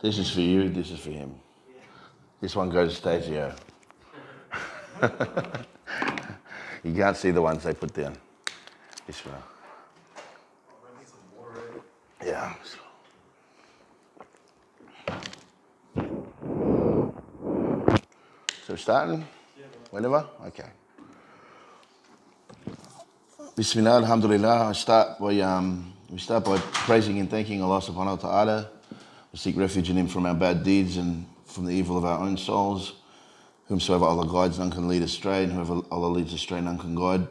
This is for you, this is for him. This one goes to Stagio. You can't see the ones they put down. This one. Yeah. So starting? Whenever? Okay. Bismillah, Alhamdulilah. We start by praising and thanking Allah subhanahu wa ta'ala. We seek refuge in Him from our bad deeds and from the evil of our own souls. Whomsoever Allah guides, none can lead astray, and whoever Allah leads astray, none can guide.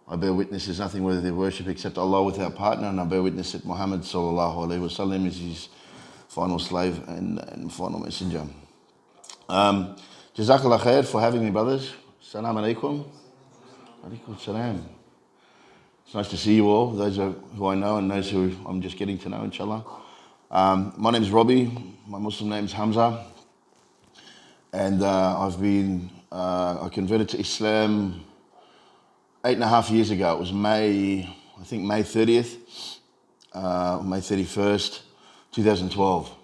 I bear witness there's nothing worthy of worship except Allah without partner, and I bear witness that Muhammad sallallahu alaihi wasallam is his final slave and final messenger. Jazak ALLAH khair for having me, brothers. Assalamu alaikum. Alaikum salam. It's nice to see you all, those who I know and those who I'm just getting to know, inshallah. My name is Robbie. My Muslim name is Hamza. And I converted to Islam 8.5 years ago. It was May 30th, May 31st, 2012.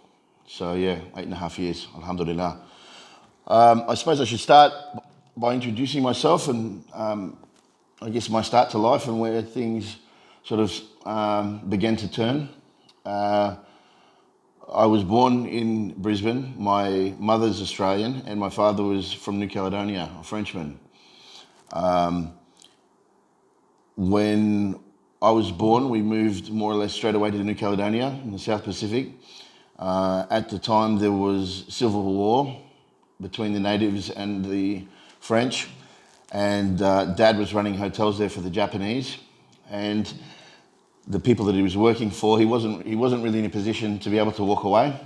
So yeah, 8.5 years, Alhamdulilah. I suppose I should start by introducing myself and I guess my start to life and where things sort of began to turn. I was born in Brisbane. My mother's Australian and my father was from New Caledonia, a Frenchman. When I was born, we moved more or less straight away to New Caledonia in the South Pacific. At the time, there was civil war between the natives and the French, and Dad was running hotels there for the Japanese, and the people that he was working for, he wasn't really in a position to be able to walk away,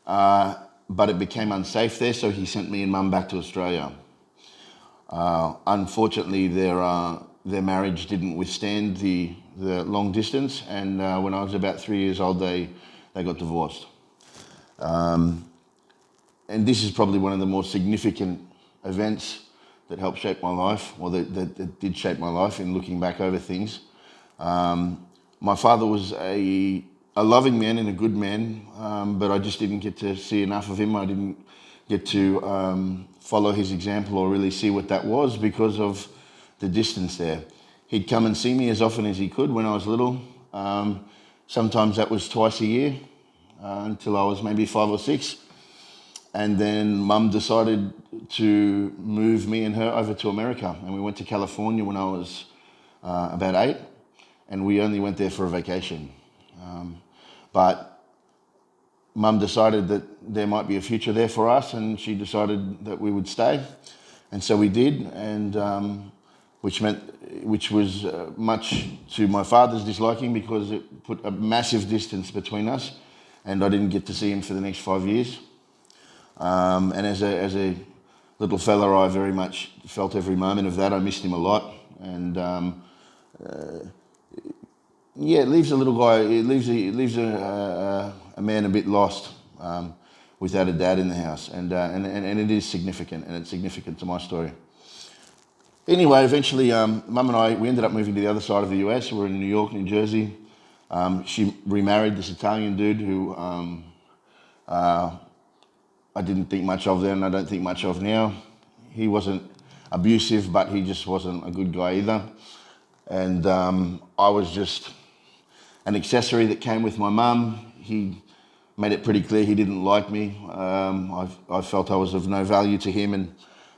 but it became unsafe there, so he sent me and Mum back to Australia. Unfortunately, their marriage didn't withstand the long distance, and when I was about 3 years old, they got divorced. And this is probably one of the more significant events that helped shape my life, or that did shape my life in looking back over things. My father was a loving man and a good man, but I just didn't get to see enough of him. I didn't get to follow his example or really see what that was because of the distance there. He'd come and see me as often as he could when I was little. Sometimes that was twice a year until I was maybe 5 or 6. And then Mum decided to move me and her over to America. And we went to California when I was about 8. And we only went there for a vacation. But Mum decided that there might be a future there for us, and she decided that we would stay. And so we did, and which was much to my father's disliking because it put a massive distance between us, and I didn't get to see him for the next 5 years. And as a little fella, I very much felt every moment of that. I missed him a lot, and yeah, it leaves a little guy. It leaves a man a bit lost without a dad in the house, and it is significant, and it's significant to my story. Anyway, eventually, Mum and I, we ended up moving to the other side of the US. We're in New York, New Jersey. She remarried this Italian dude who I didn't think much of then, I don't think much of now. He wasn't abusive, but he just wasn't a good guy either. And I was just an accessory that came with my mum. He made it pretty clear he didn't like me. I felt I was of no value to him, and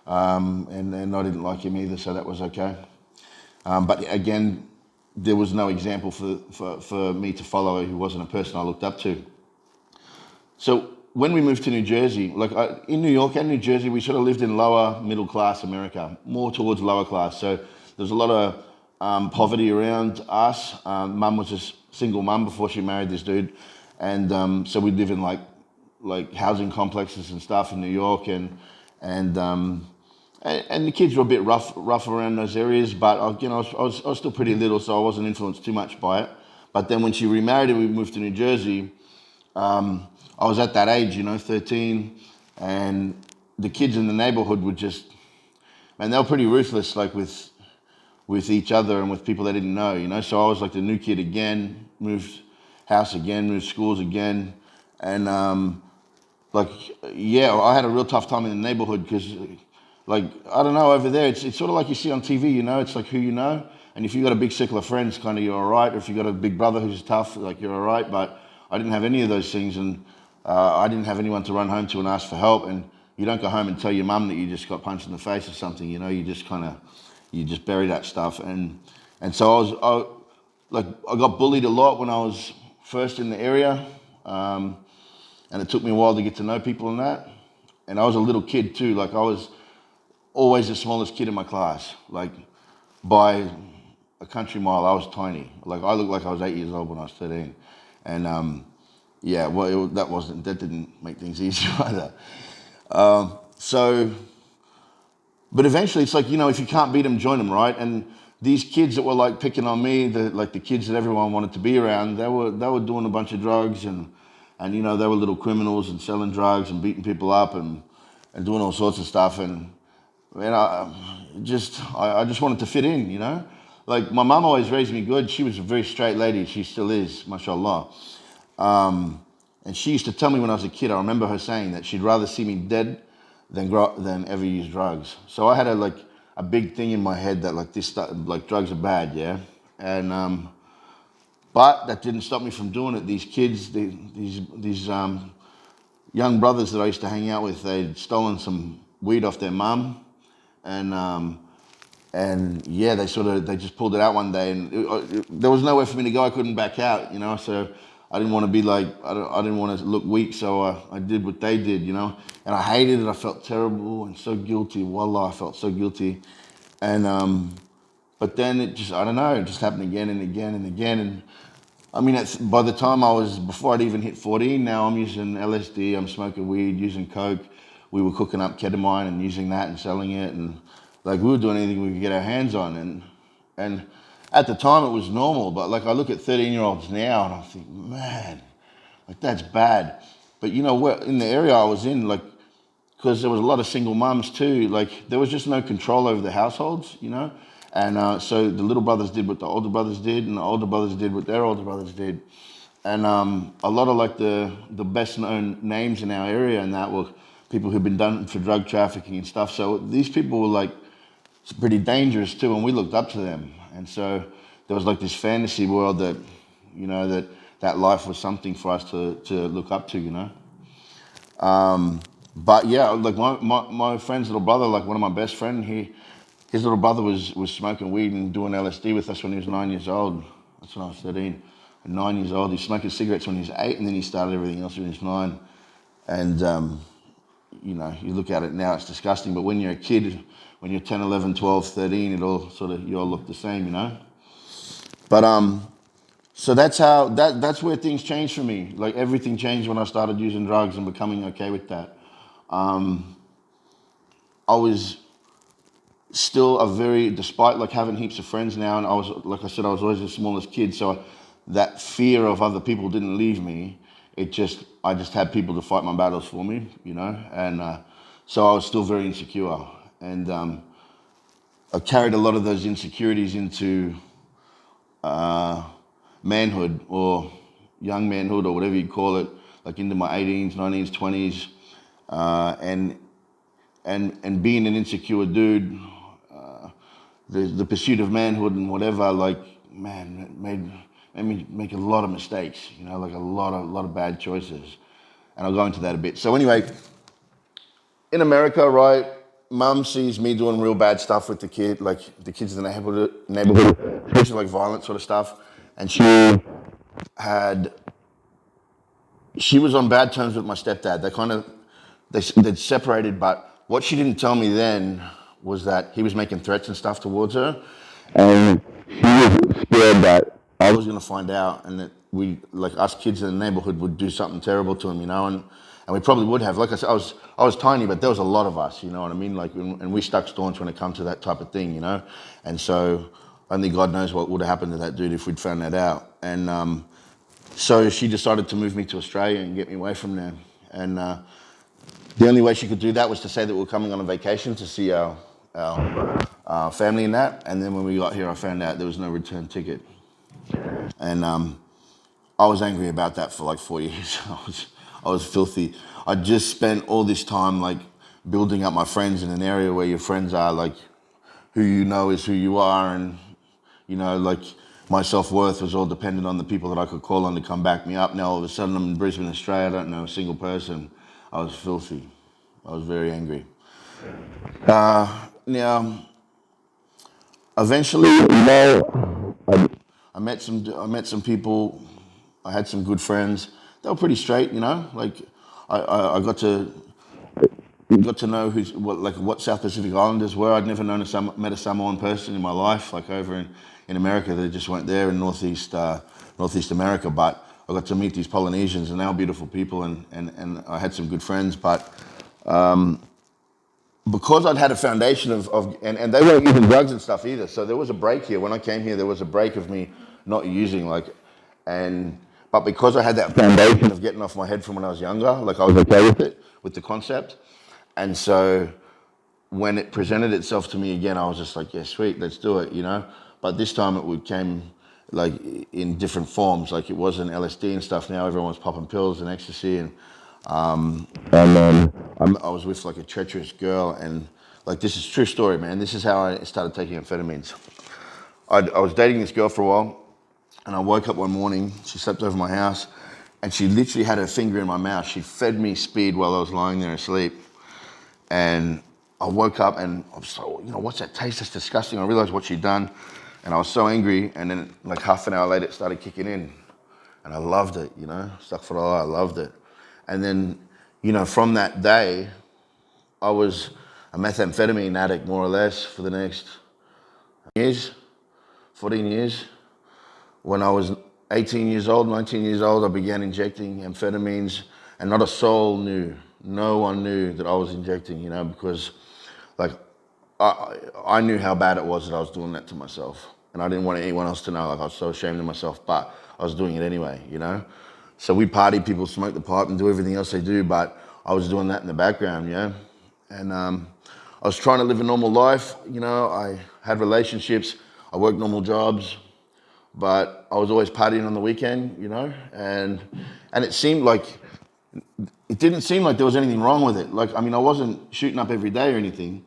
I didn't like him either, so that was okay. But again, there was no example for me to follow who wasn't a person I looked up to. So when we moved to New Jersey, in New York and New Jersey, we sort of lived in lower middle class America, more towards lower class. So there's a lot of poverty around us. Mum was a single mum before she married this dude, and so we'd live in like housing complexes and stuff in New York, and the kids were a bit rough around those areas. But I was still pretty little, so I wasn't influenced too much by it. But then when she remarried and we moved to New Jersey, I was at that age, 13, and the kids in the neighborhood would just, man, they were pretty ruthless, like with each other and with people they didn't know, So I was like the new kid again, moved house again, moved schools again, and like, yeah, I had a real tough time in the neighborhood because, like, I don't know, over there, it's sort of like you see on TV, you know, it's like who you know. And if you got a big circle of friends, kind of you're all right. Or if you got a big brother who's tough, like you're all right. But I didn't have any of those things, and I didn't have anyone to run home to and ask for help. And you don't go home and tell your mum that you just got punched in the face or something, you know. You just you just bury that stuff. And so I got bullied a lot when I was first in the area, and it took me a while to get to know people and that. And I was a little kid too. Like I was always the smallest kid in my class. Like by a country mile, I was tiny. Like I looked like I was 8 years old when I was 13. And yeah, well, that didn't make things easier either. So, but eventually it's like, you know, if you can't beat them, join them, right? And these kids that were like picking on me, like the kids that everyone wanted to be around, they were doing a bunch of drugs and you know, they were little criminals and selling drugs and beating people up and doing all sorts of stuff. And I just wanted to fit in, you know? Like my mum always raised me good. She was a very straight lady. She still is, mashallah. And she used to tell me when I was a kid, I remember her saying that she'd rather see me dead than ever use drugs. So I had a big thing in my head that like this stuff, like drugs are bad, yeah? And but that didn't stop me from doing it. These kids, these young brothers that I used to hang out with, they'd stolen some weed off their mum, and yeah, they just pulled it out one day, and there was nowhere for me to go. I couldn't back out, you know. So I didn't want to be like I didn't want to look weak, so I did what they did, you know. And I hated it. I felt terrible and so guilty. Wallah, I felt so guilty, and but then it just, I don't know, it just happened again and again and again. And I mean, by the time before I'd even hit 14, now I'm using LSD, I'm smoking weed, using coke. We were cooking up ketamine and using that and selling it. And like we were doing anything we could get our hands on. And at the time it was normal, but like I look at 13-year-olds now and I think, man, like that's bad. But you know, in the area I was in, like, because there was a lot of single mums too, like there was just no control over the households, you know. And so the little brothers did what the older brothers did, and the older brothers did what their older brothers did. And a lot of like the best known names in our area and that were people who'd been done for drug trafficking and stuff. So these people were like pretty dangerous too, and we looked up to them. And so there was like this fantasy world that, you know, that life was something for us to look up to, you know. But yeah, like my friend's little brother, like one of my best friend, his little brother was smoking weed and doing LSD with us when he was 9 years old. That's when I was 13. At 9 years old, he was smoking cigarettes when he was 8, and then he started everything else when he was 9. And, you know, you look at it now, it's disgusting. But when you're a kid, when you're 10, 11, 12, 13, you all look the same, you know? But, so that's where things changed for me. Like everything changed when I started using drugs and becoming okay with that. I was still despite like having heaps of friends now, and I was, like I said, I was always the smallest kid, so that fear of other people didn't leave me. I just had people to fight my battles for me, you know, and so I was still very insecure, and I carried a lot of those insecurities into manhood or young manhood or whatever you call it, like into my 18s, 19s, 20s, and being an insecure dude, the pursuit of manhood and whatever, like, man, made me make a lot of mistakes, you know, like a lot of bad choices. And I'll go into that a bit. So anyway, in America, right, mum sees me doing real bad stuff with the kids in the neighborhood, especially like violent sort of stuff. And she was on bad terms with my stepdad. They'd separated, but what she didn't tell me then was that he was making threats and stuff towards her. And she was scared that I was going to find out and that us kids in the neighborhood would do something terrible to him, you know, and we probably would have. Like I said, I was tiny, but there was a lot of us, you know what I mean? Like, and we stuck staunch when it comes to that type of thing, you know? And so only God knows what would have happened to that dude if we'd found that out. And so she decided to move me to Australia and get me away from there. And the only way she could do that was to say that we were coming on a vacation to see our family and that. And then when we got here, I found out there was no return ticket. And I was angry about that for like 4 years. I was filthy. I just spent all this time like building up my friends in an area where your friends are like who you know is who you are, and you know, like my self-worth was all dependent on the people that I could call on to come back me up. Now all of a sudden I'm in Brisbane, Australia, I don't know a single person. I was filthy. I was very angry. Now, eventually, you know, I met some people. I had some good friends. They were pretty straight, you know. Like I got to know what South Pacific Islanders were. I'd never met a Samoan person in my life. Like over in America, they just weren't there in Northeast America. But I got to meet these Polynesians, and they were beautiful people, and I had some good friends. But because I'd had a foundation and they weren't using drugs and stuff either. So there was a break here. When I came here, there was a break of me not using but because I had that foundation of getting off my head from when I was younger, like I was okay with it, with the concept. And so when it presented itself to me again, I was just like, yeah, sweet, let's do it, you know? But this time came like in different forms. Like it wasn't LSD and stuff. Now everyone's popping pills and ecstasy and then I was with like a treacherous girl, and like this is a true story, man. This is how I started taking amphetamines. I was dating this girl for a while, and I woke up one morning. She slept over my house, and she literally had her finger in my mouth. She fed me speed while I was lying there asleep, and I woke up and I was so, you know, what's that taste? That's disgusting. I realized what she'd done, and I was so angry. And then like half an hour later, it started kicking in, and I loved it. You know, astaghfirullah, I loved it. And then, you know, from that day, I was a methamphetamine addict more or less for the next 14 years. When I was 18 years old, 19 years old, I began injecting amphetamines, and not a soul knew. No one knew that I was injecting, you know, because like I knew how bad it was that I was doing that to myself, and I didn't want anyone else to know. Like I was so ashamed of myself, but I was doing it anyway, you know. So we party, people smoke the pipe and do everything else they do, but I was doing that in the background, yeah. And I was trying to live a normal life, you know. I had relationships, I worked normal jobs, but I was always partying on the weekend, you know. And it didn't seem like there was anything wrong with it. Like, I mean, I wasn't shooting up every day or anything.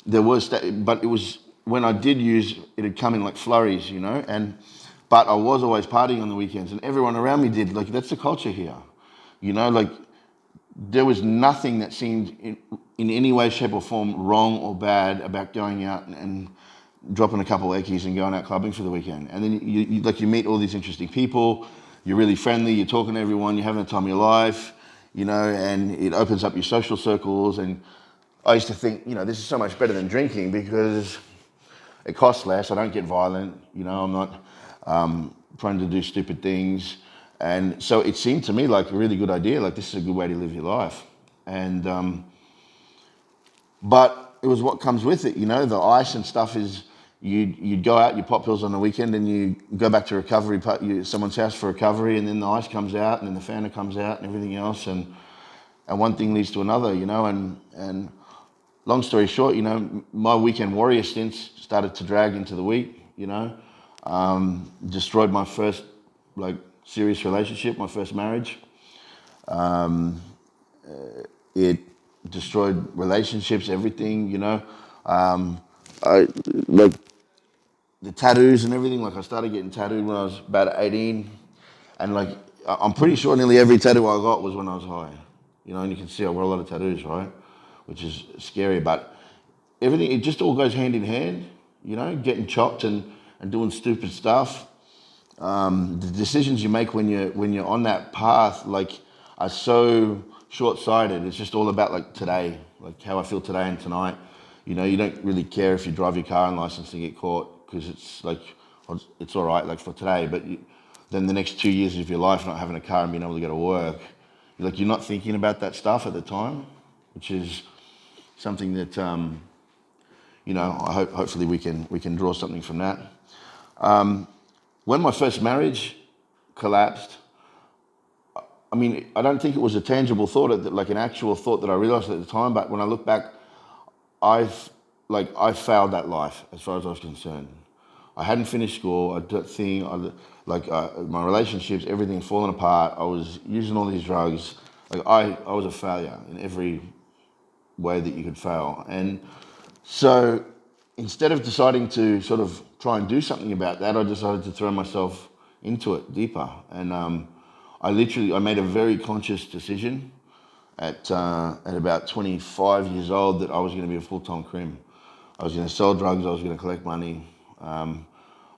But it was, when I did use, it'd come in like flurries, you know. But I was always partying on the weekends, and everyone around me did. Like, that's the culture here, you know. Like, there was nothing that seemed in any way, shape, or form wrong or bad about going out and dropping a couple of eckies and going out clubbing for the weekend. And then you meet all these interesting people. You're really friendly. You're talking to everyone. You're having the time of your life, you know. And it opens up your social circles. And I used to think, you know, this is so much better than drinking because it costs less. I don't get violent, you know. I'm not trying to do stupid things. And so it seemed to me like a really good idea. Like, this is a good way to live your life. And but it was what comes with it, you know. The ice and stuff is you'd go out, you pop pills on the weekend, and you go back to someone's house for recovery, and then the ice comes out, and then the Fanta comes out, and everything else, and one thing leads to another, you know. And long story short, you know, my weekend warrior stints started to drag into the week, you know. Destroyed my first like serious relationship, my first marriage. It destroyed relationships, everything, you know. I like the tattoos and everything. Like, I started getting tattooed when I was about 18, and like I'm pretty sure nearly every tattoo I got was when I was high, you know. And you can see I wear a lot of tattoos, right? Which is scary, but everything, it just all goes hand in hand, you know. Getting chopped and doing stupid stuff. The decisions you make when you're on that path, like, are so short-sighted. It's just all about like today, like how I feel today and tonight. You know, you don't really care if you drive your car and license and get caught, because it's like, it's all right, like, for today. But then the next 2 years of your life not having a car and being able to go to work, you're not thinking about that stuff at the time, which is something that you know, hopefully we can draw something from that. When my first marriage collapsed, I mean, I don't think it was a tangible thought, like an actual thought that I realized at the time, but when I look back, I failed that life as far as I was concerned. I hadn't finished school. My relationships, everything had fallen apart. I was using all these drugs. Like I was a failure in every way that you could fail. And so instead of deciding to sort of try and do something about that, I decided to throw myself into it deeper. And I made a very conscious decision at about 25 years old that I was going to be a full-time crim. I was going to sell drugs, I was going to collect money, I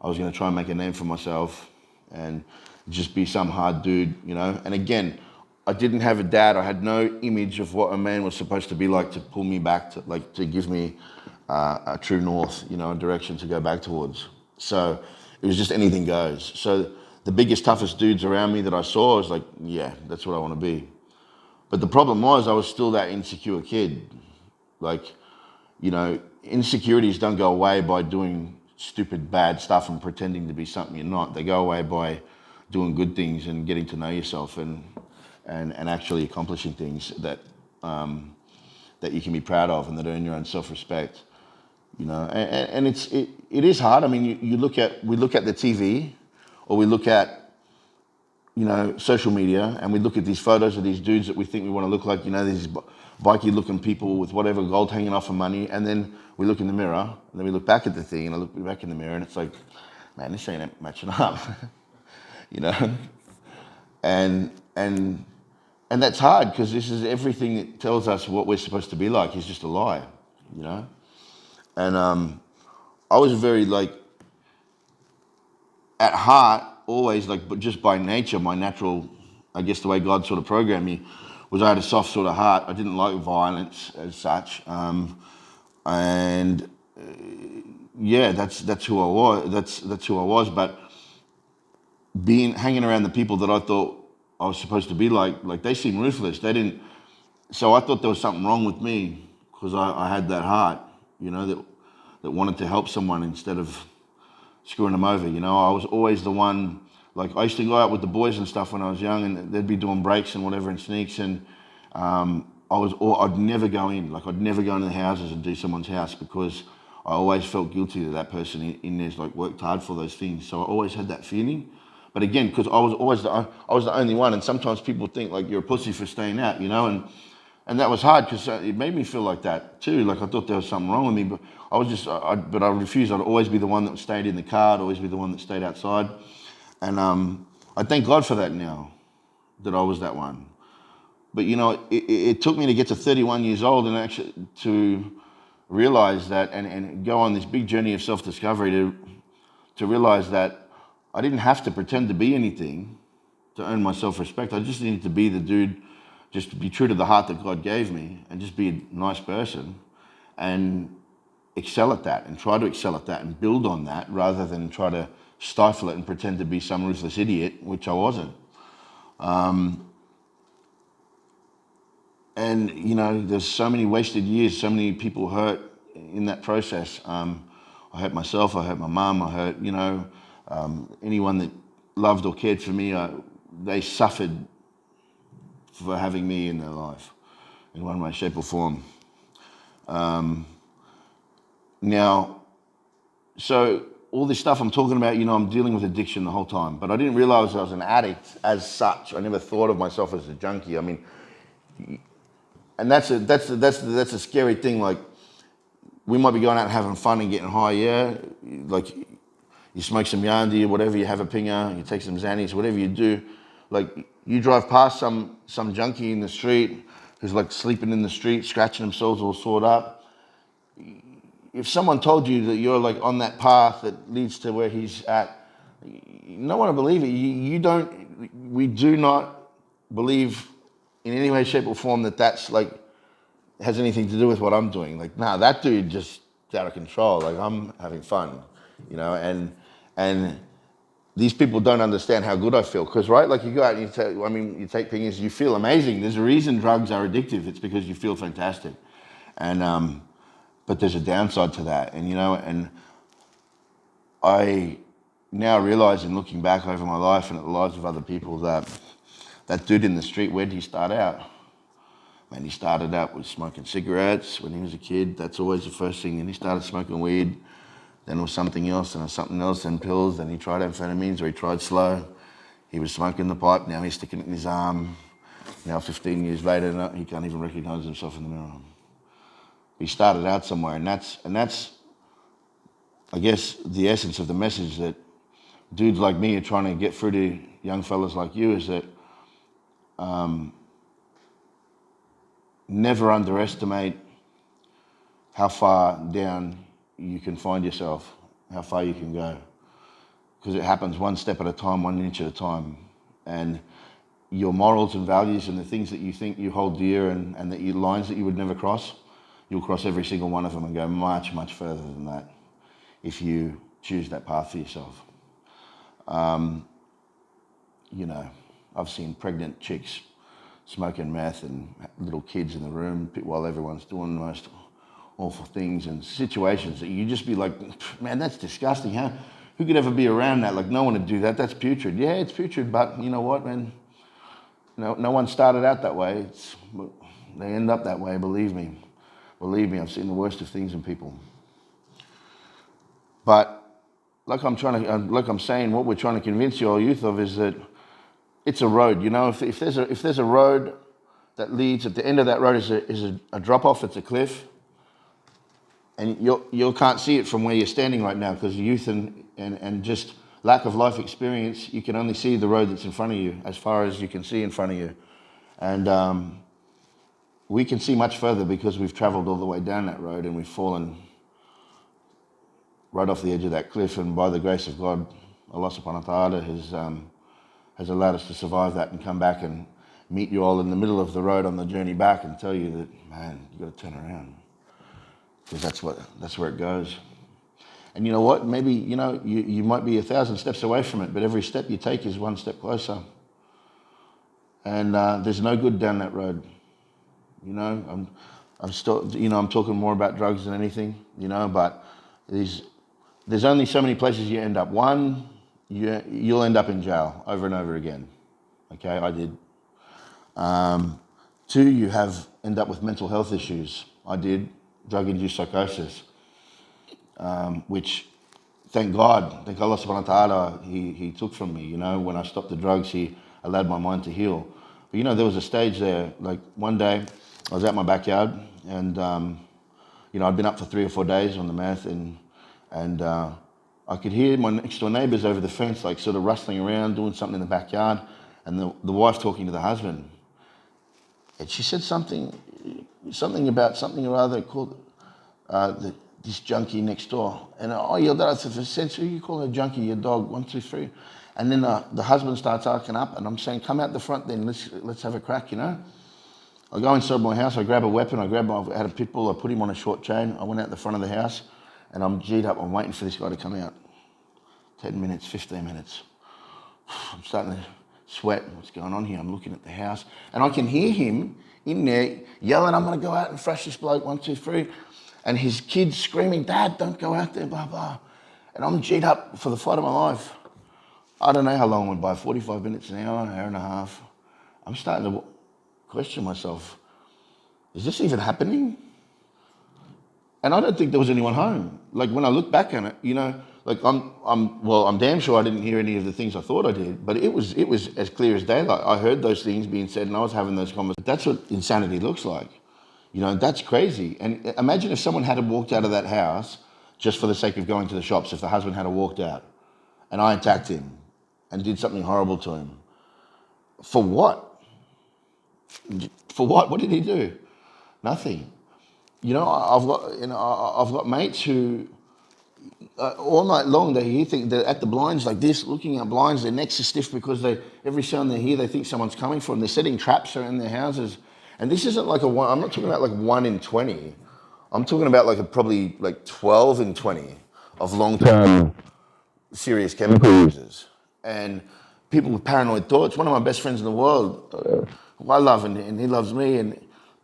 was going to try and make a name for myself and just be some hard dude, you know. And again, I didn't have a dad. I had no image of what a man was supposed to be like to pull me back, to give me a true north, you know, a direction to go back towards. So it was just anything goes. So the biggest, toughest dudes around me that I saw, I was like, yeah, that's what I want to be. But the problem was I was still that insecure kid. Like, you know, insecurities don't go away by doing stupid, bad stuff and pretending to be something you're not. They go away by doing good things and getting to know yourself and actually accomplishing things that that you can be proud of and that earn your own self-respect. You know, and it is hard. I mean, we look at the TV, or we look at, you know, social media, and we look at these photos of these dudes that we think we want to look like, you know, these bikey looking people with whatever gold hanging off of money, and then we look in the mirror, and then we look back at the thing, and I look back in the mirror, and it's like, man, this ain't matching up, you know, and that's hard because this is everything that tells us what we're supposed to be like is just a lie, you know, and I was very like, at heart, always like, but just by nature, my natural, I guess the way God sort of programmed me, was I had a soft sort of heart. I didn't like violence as such, and yeah, that's who I was. That's who I was. But hanging around the people that I thought I was supposed to be like they seemed ruthless. They didn't. So I thought there was something wrong with me because I had that heart, you know, that wanted to help someone instead of screwing them over, you know. I was always the one, like I used to go out with the boys and stuff when I was young, and they'd be doing breaks and whatever and sneaks, and I'd never go in, like I'd never go into the houses and do someone's house because I always felt guilty that person in there's like worked hard for those things. So I always had that feeling. But again, because I was the only one, and sometimes people think like you're a pussy for staying out, you know, and that was hard because it made me feel like that too. Like I thought there was something wrong with me, but I was just, but I refused. I'd always be the one that stayed in the car. I'd always be the one that stayed outside. And I thank God for that now, that I was that one. But you know, it took me to get to 31 years old and actually to realize that and go on this big journey of self-discovery to realize that I didn't have to pretend to be anything to earn my self-respect. I just needed to be the dude, just to be true to the heart that God gave me and just be a nice person and excel at that and try to excel at that and build on that rather than try to stifle it and pretend to be some ruthless idiot, which I wasn't. And, you know, there's so many wasted years, so many people hurt in that process. I hurt myself, I hurt my mum, I hurt, you know, anyone that loved or cared for me, they suffered for having me in their life in one way, shape or form. Now, so all this stuff I'm talking about, you know, I'm dealing with addiction the whole time, but I didn't realize I was an addict as such. I never thought of myself as a junkie. I mean, and that's a scary thing. Like, we might be going out and having fun and getting high, yeah. Like, you smoke some yandi or whatever, you have a pinger, you take some Xannies, whatever you do. Like, you drive past some junkie in the street who's like sleeping in the street, scratching themselves all sawed up. If someone told you that you're like on that path that leads to where he's at, no one will believe it. We do not believe in any way, shape or form that that's like, has anything to do with what I'm doing. Like, nah, that dude just out of control. Like, I'm having fun, you know, and these people don't understand how good I feel. Because, right, like you go out and you take pingers, you feel amazing. There's a reason drugs are addictive. It's because you feel fantastic. And, but there's a downside to that. And, you know, and I now realize in looking back over my life and at the lives of other people that that dude in the street, where did he start out? Man, he started out with smoking cigarettes when he was a kid. That's always the first thing. And he started smoking weed. Then it was something else, and it was something else, and pills. Then he tried amphetamines, or he tried slow. He was smoking the pipe. Now he's sticking it in his arm. Now 15 years later, he can't even recognize himself in the mirror. He started out somewhere, and that's, I guess, the essence of the message that dudes like me are trying to get through to young fellas like you, is that never underestimate how far down you can find yourself, how far you can go. Because it happens one step at a time, 1 inch at a time. And your morals and values and the things that you think you hold dear and that you lines that you would never cross, you'll cross every single one of them and go much, much further than that if you choose that path for yourself. You know, I've seen pregnant chicks smoking meth and little kids in the room while everyone's doing the most awful things and situations that you just be like, man, that's disgusting. Who could ever be around that? Like, no one would do that. That's putrid. Yeah, it's putrid, but you know what, man? No one started out that way. They end up that way, believe me. Believe me, I've seen the worst of things in people. But like I'm saying, what we're trying to convince you all youth of is that it's a road. You know, if there's a road that leads, at the end of that road is a drop off. It's a cliff, and you can't see it from where you're standing right now because youth and just lack of life experience. You can only see the road that's in front of you as far as you can see in front of you, and we can see much further because we've travelled all the way down that road and we've fallen right off the edge of that cliff. And by the grace of God, Allah subhanahu wa ta'ala has allowed us to survive that and come back and meet you all in the middle of the road on the journey back and tell you that, man, you got to turn around, because that's where it goes. And you know what? Maybe, you know, you might be 1,000 steps away from it, but every step you take is one step closer. And there's no good down that road. You know, I'm still, you know, I'm talking more about drugs than anything, you know, but there's only so many places you end up. One, you'll end up in jail over and over again. Okay, I did. Two, you end up with mental health issues. I did. Drug-induced psychosis, which, thank God, thank Allah subhanahu wa ta'ala, he took from me. You know, when I stopped the drugs, he allowed my mind to heal. But you know, there was a stage there, like one day, I was out my backyard, and you know, I'd been up for 3 or 4 days on the meth, and I could hear my next door neighbours over the fence, like sort of rustling around, doing something in the backyard, and the wife talking to the husband. And she said something about something or other called this junkie next door. And I yelled out, I said, "Sense, who you calling a junkie? Your dog, 1, 2, 3." And then the husband starts arcing up, and I'm saying, "Come out the front then, let's have a crack, you know." I go inside my house, I grab a weapon, I had a pit bull, I put him on a short chain, I went out the front of the house, and I'm G'd up, I'm waiting for this guy to come out. 10 minutes, 15 minutes. I'm starting to sweat. What's going on here? I'm looking at the house, and I can hear him in there yelling, "I'm going to go out and thrash this bloke, 1, 2, 3. And his kids screaming, "Dad, don't go out there, blah, blah." And I'm G'd up for the fight of my life. I don't know how long went by, 45 minutes, an hour and a half. I'm starting to question myself. Is this even happening? And I don't think there was anyone home. Like, when I look back on it, you know, like I'm damn sure I didn't hear any of the things I thought I did, but it was as clear as daylight. I heard those things being said, and I was having those conversations. That's what insanity looks like. You know, that's crazy. And imagine if someone had walked out of that house just for the sake of going to the shops, if the husband had walked out and I attacked him and did something horrible to him. For what? For what? What did he do? Nothing. You know, I've got mates who all night long they're at the blinds like this, looking at blinds. Their necks are stiff because every sound they hear, they think someone's coming for them. They're setting traps around their houses, and this isn't like I'm not talking about like 1 in 20. I'm talking about probably 12 in 20 of long-term serious chemical users and people with paranoid thoughts. One of my best friends in the world, who I love, and he loves me, and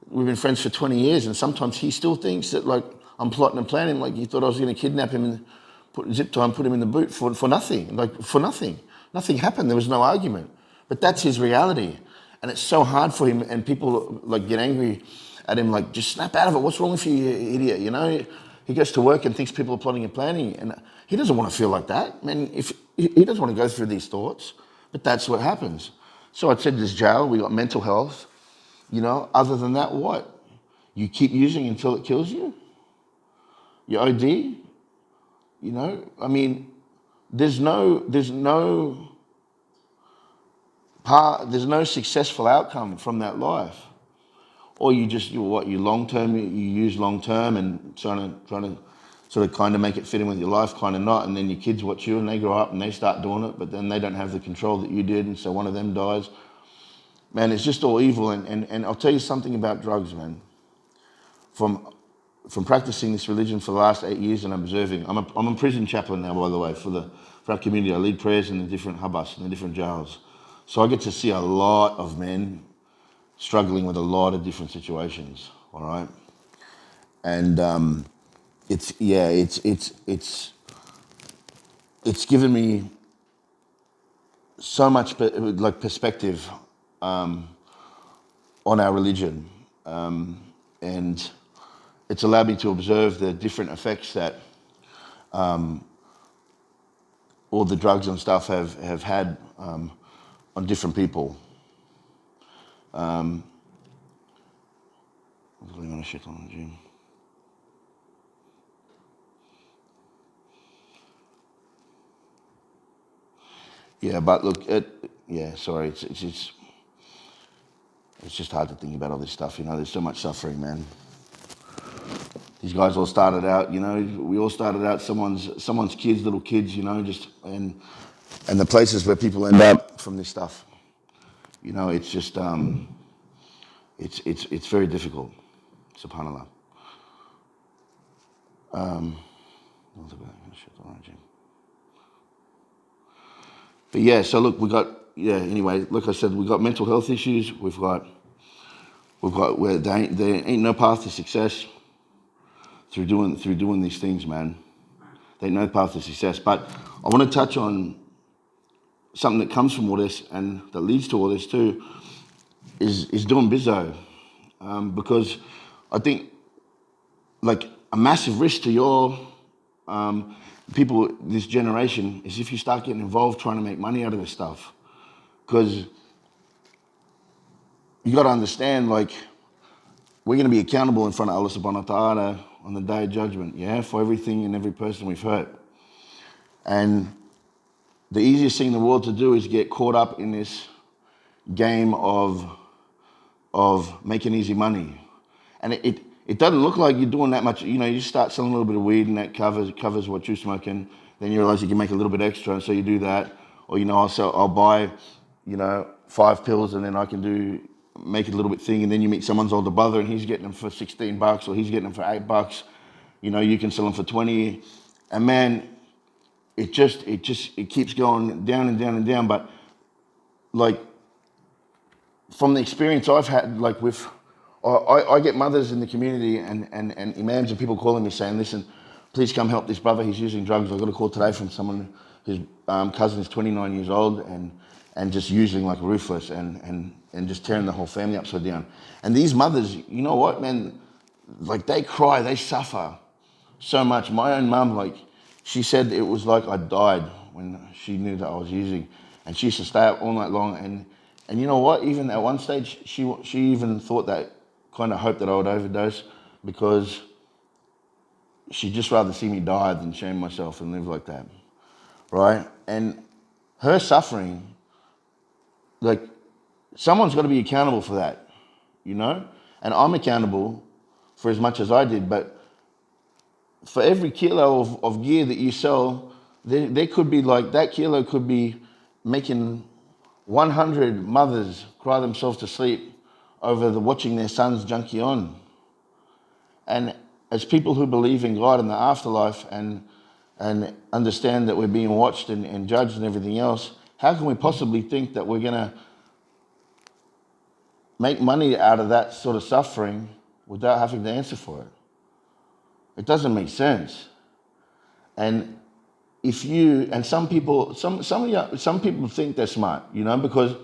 we've been friends for 20 years, and sometimes he still thinks that I'm plotting and planning, like he thought I was going to kidnap him and zip tie and put him in the boot for nothing, for nothing. Nothing happened, there was no argument. But that's his reality. And it's so hard for him, and people get angry at him, just snap out of it. What's wrong with you, you idiot? You know, he goes to work and thinks people are plotting and planning, and he doesn't want to feel like that. Man, if he doesn't want to go through these thoughts, but that's what happens. So I said this jail, we got mental health. You know, other than that, what? You keep using until it kills you? You OD? You know, I mean, there's no successful outcome from that life. Or you long term, you use long term and trying to sort of kind of make it fit in with your life, kind of not, and then your kids watch you and they grow up and they start doing it, but then they don't have the control that you did, and so one of them dies. Man, it's just all evil, and I'll tell you something about drugs, man. From practicing this religion for the last 8 years and observing, I'm a prison chaplain now, by the way, for our community. I lead prayers in the different hubbas, in the different jails. So I get to see a lot of men struggling with a lot of different situations, all right? And it's given me so much perspective on our religion, and it's allowed me to observe the different effects that all the drugs and stuff have had on different people. I'm going on a shit on the gym. Yeah, but look, sorry, it's just hard to think about all this stuff, you know, there's so much suffering, man. These guys all started out, you know, we all started out someone's kids, little kids, you know, and the places where people end up from this stuff, you know, it's just, it's very difficult, subhanAllah. But yeah, so look, anyway, like I said, we got mental health issues. We've got where there ain't no path to success through doing these things, man. There ain't no path to success. But I want to touch on something that comes from all this and that leads to all this too, is doing bizzo. Because I think like a massive risk to your people, this generation, is if you start getting involved trying to make money out of this stuff. Because you got to understand, like, we're going to be accountable in front of Allah subhanahu wa ta'ala on the day of judgment, yeah, for everything and every person we've hurt. And the easiest thing in the world to do is get caught up in this game of making easy money. And it doesn't look like you're doing that much. You know, you start selling a little bit of weed and that covers what you're smoking. Then you realize you can make a little bit extra, and so you do that. Or, you know, I'll buy, you know, 5 pills and then I can make it a little bit thing, and then you meet someone's older brother and he's getting them for $16 or he's getting them for $8. You know, you can sell them for 20. And man, it keeps going down and down and down. But like, from the experience I've had, like I get mothers in the community and imams and people calling me saying, listen, please come help this brother, he's using drugs. I got a call today from someone whose cousin is 29 years old and just using like ruthless and just tearing the whole family upside down. And these mothers, you know what, man, like they cry, they suffer so much. My own mum, like, she said it was like I died when she knew that I was using. And she used to stay up all night long. And you know what, even at one stage, she even thought that, kind of hoped that I would overdose, because she'd just rather see me die than shame myself and live like that, right? And her suffering, like, someone's got to be accountable for that, you know? And I'm accountable for as much as I did, but for every kilo of gear that you sell, there could be like, that kilo could be making 100 mothers cry themselves to sleep over watching their sons junkie on. And as people who believe in God and the afterlife and understand that we're being watched and judged and everything else, how can we possibly think that we're going to make money out of that sort of suffering without having to answer for it? It doesn't make sense. And some people think they're smart, you know, because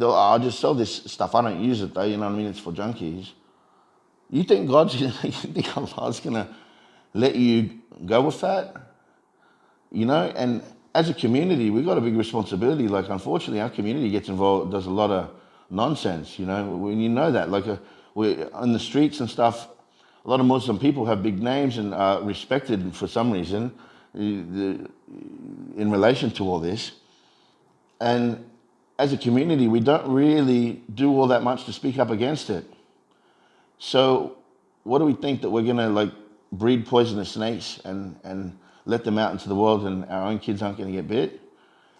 I'll just sell this stuff. I don't use it though, you know what I mean? It's for junkies. You think Allah's gonna let you go with that? You know, and as a community, we've got a big responsibility. Like, unfortunately, our community gets involved, does a lot of nonsense, you know, when you know that. Like, we're on the streets and stuff, a lot of Muslim people have big names and are respected for some reason in relation to all this. And as a community, we don't really do all that much to speak up against it. So what do we think, that we're gonna like breed poisonous snakes and let them out into the world and our own kids aren't gonna get bit?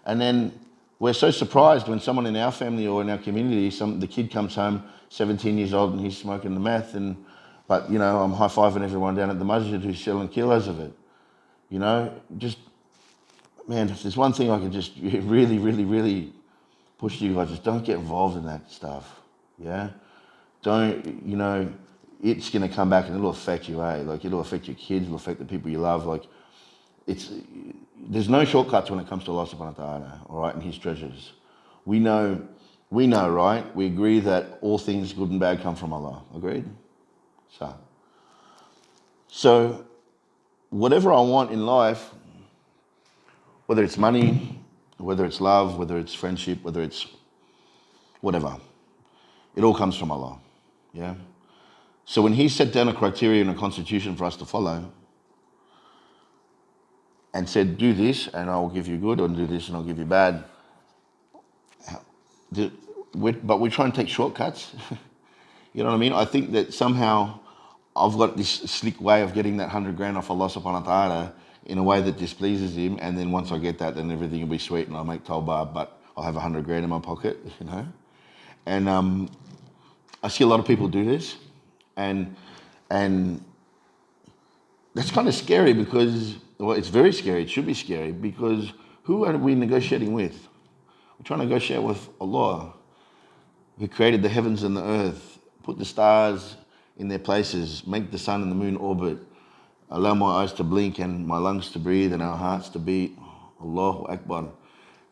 And then we're so surprised when someone in our family or in our community, the kid comes home 17 years old and he's smoking the meth, but you know, I'm high-fiving everyone down at the masjid who's selling kilos of it. You know, just, man, if there's one thing I can just really, really, really push you guys, just don't get involved in that stuff, yeah? Don't, you know, it's gonna come back and it'll affect you, eh? Like, it'll affect your kids, it'll affect the people you love. Like, there's no shortcuts when it comes to Allah subhanahu wa ta'ala, all right, and His treasures. We know, right? We agree that all things good and bad come from Allah, agreed? So, whatever I want in life, whether it's money, whether it's love, whether it's friendship, whether it's whatever, it all comes from Allah, yeah? So when He set down a criteria and a constitution for us to follow and said, do this and I will give you good, or do this and I'll give you bad, but we try and take shortcuts. You know what I mean? I think that somehow I've got this slick way of getting that 100 grand off Allah subhanahu wa ta'ala in a way that displeases Him, and then once I get that, then everything will be sweet and I'll make tawbah, but I'll have 100 grand in my pocket, you know? And I see a lot of people do this, and that's kind of scary because, well, it's very scary, it should be scary, because who are we negotiating with? We're trying to negotiate with Allah, who created the heavens and the earth, put the stars in their places, make the sun and the moon orbit, allow my eyes to blink and my lungs to breathe and our hearts to beat. Allahu Akbar.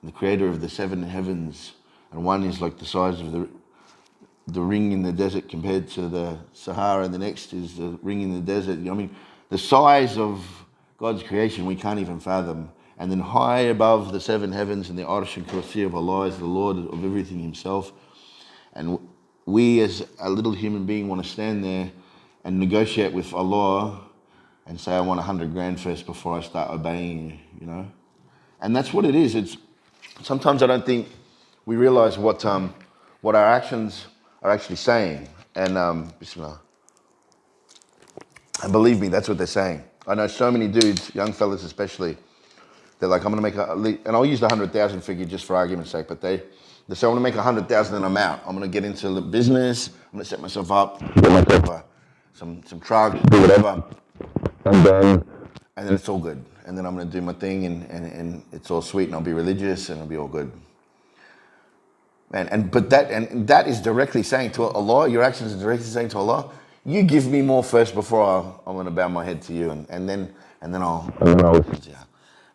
The creator of the seven heavens, and one is like the size of the ring in the desert compared to the Sahara, and the next is the ring in the desert. I mean, the size of God's creation we can't even fathom. And then high above the seven heavens and the Arsh and Kursi of Allah is the Lord of everything Himself. And we as a little human being want to stand there and negotiate with Allah and say, I want 100 grand first before I start obeying you, you know? And that's what it is. Sometimes I don't think we realize what our actions are actually saying. And Bismillah. And believe me, that's what they're saying. I know so many dudes, young fellas especially, they're like, I'm gonna make and I'll use the 100,000 figure just for argument's sake, but they say, I wanna make 100,000 and I'm out. I'm gonna get into the business, I'm gonna set myself up, get myself some trucks, do whatever. And then it's all good. And then I'm gonna do my thing and it's all sweet and I'll be religious and it'll be all good. But that is directly saying to Allah, your actions are directly saying to Allah, you give me more first before I'm gonna bow my head to you and then I'll listen to you.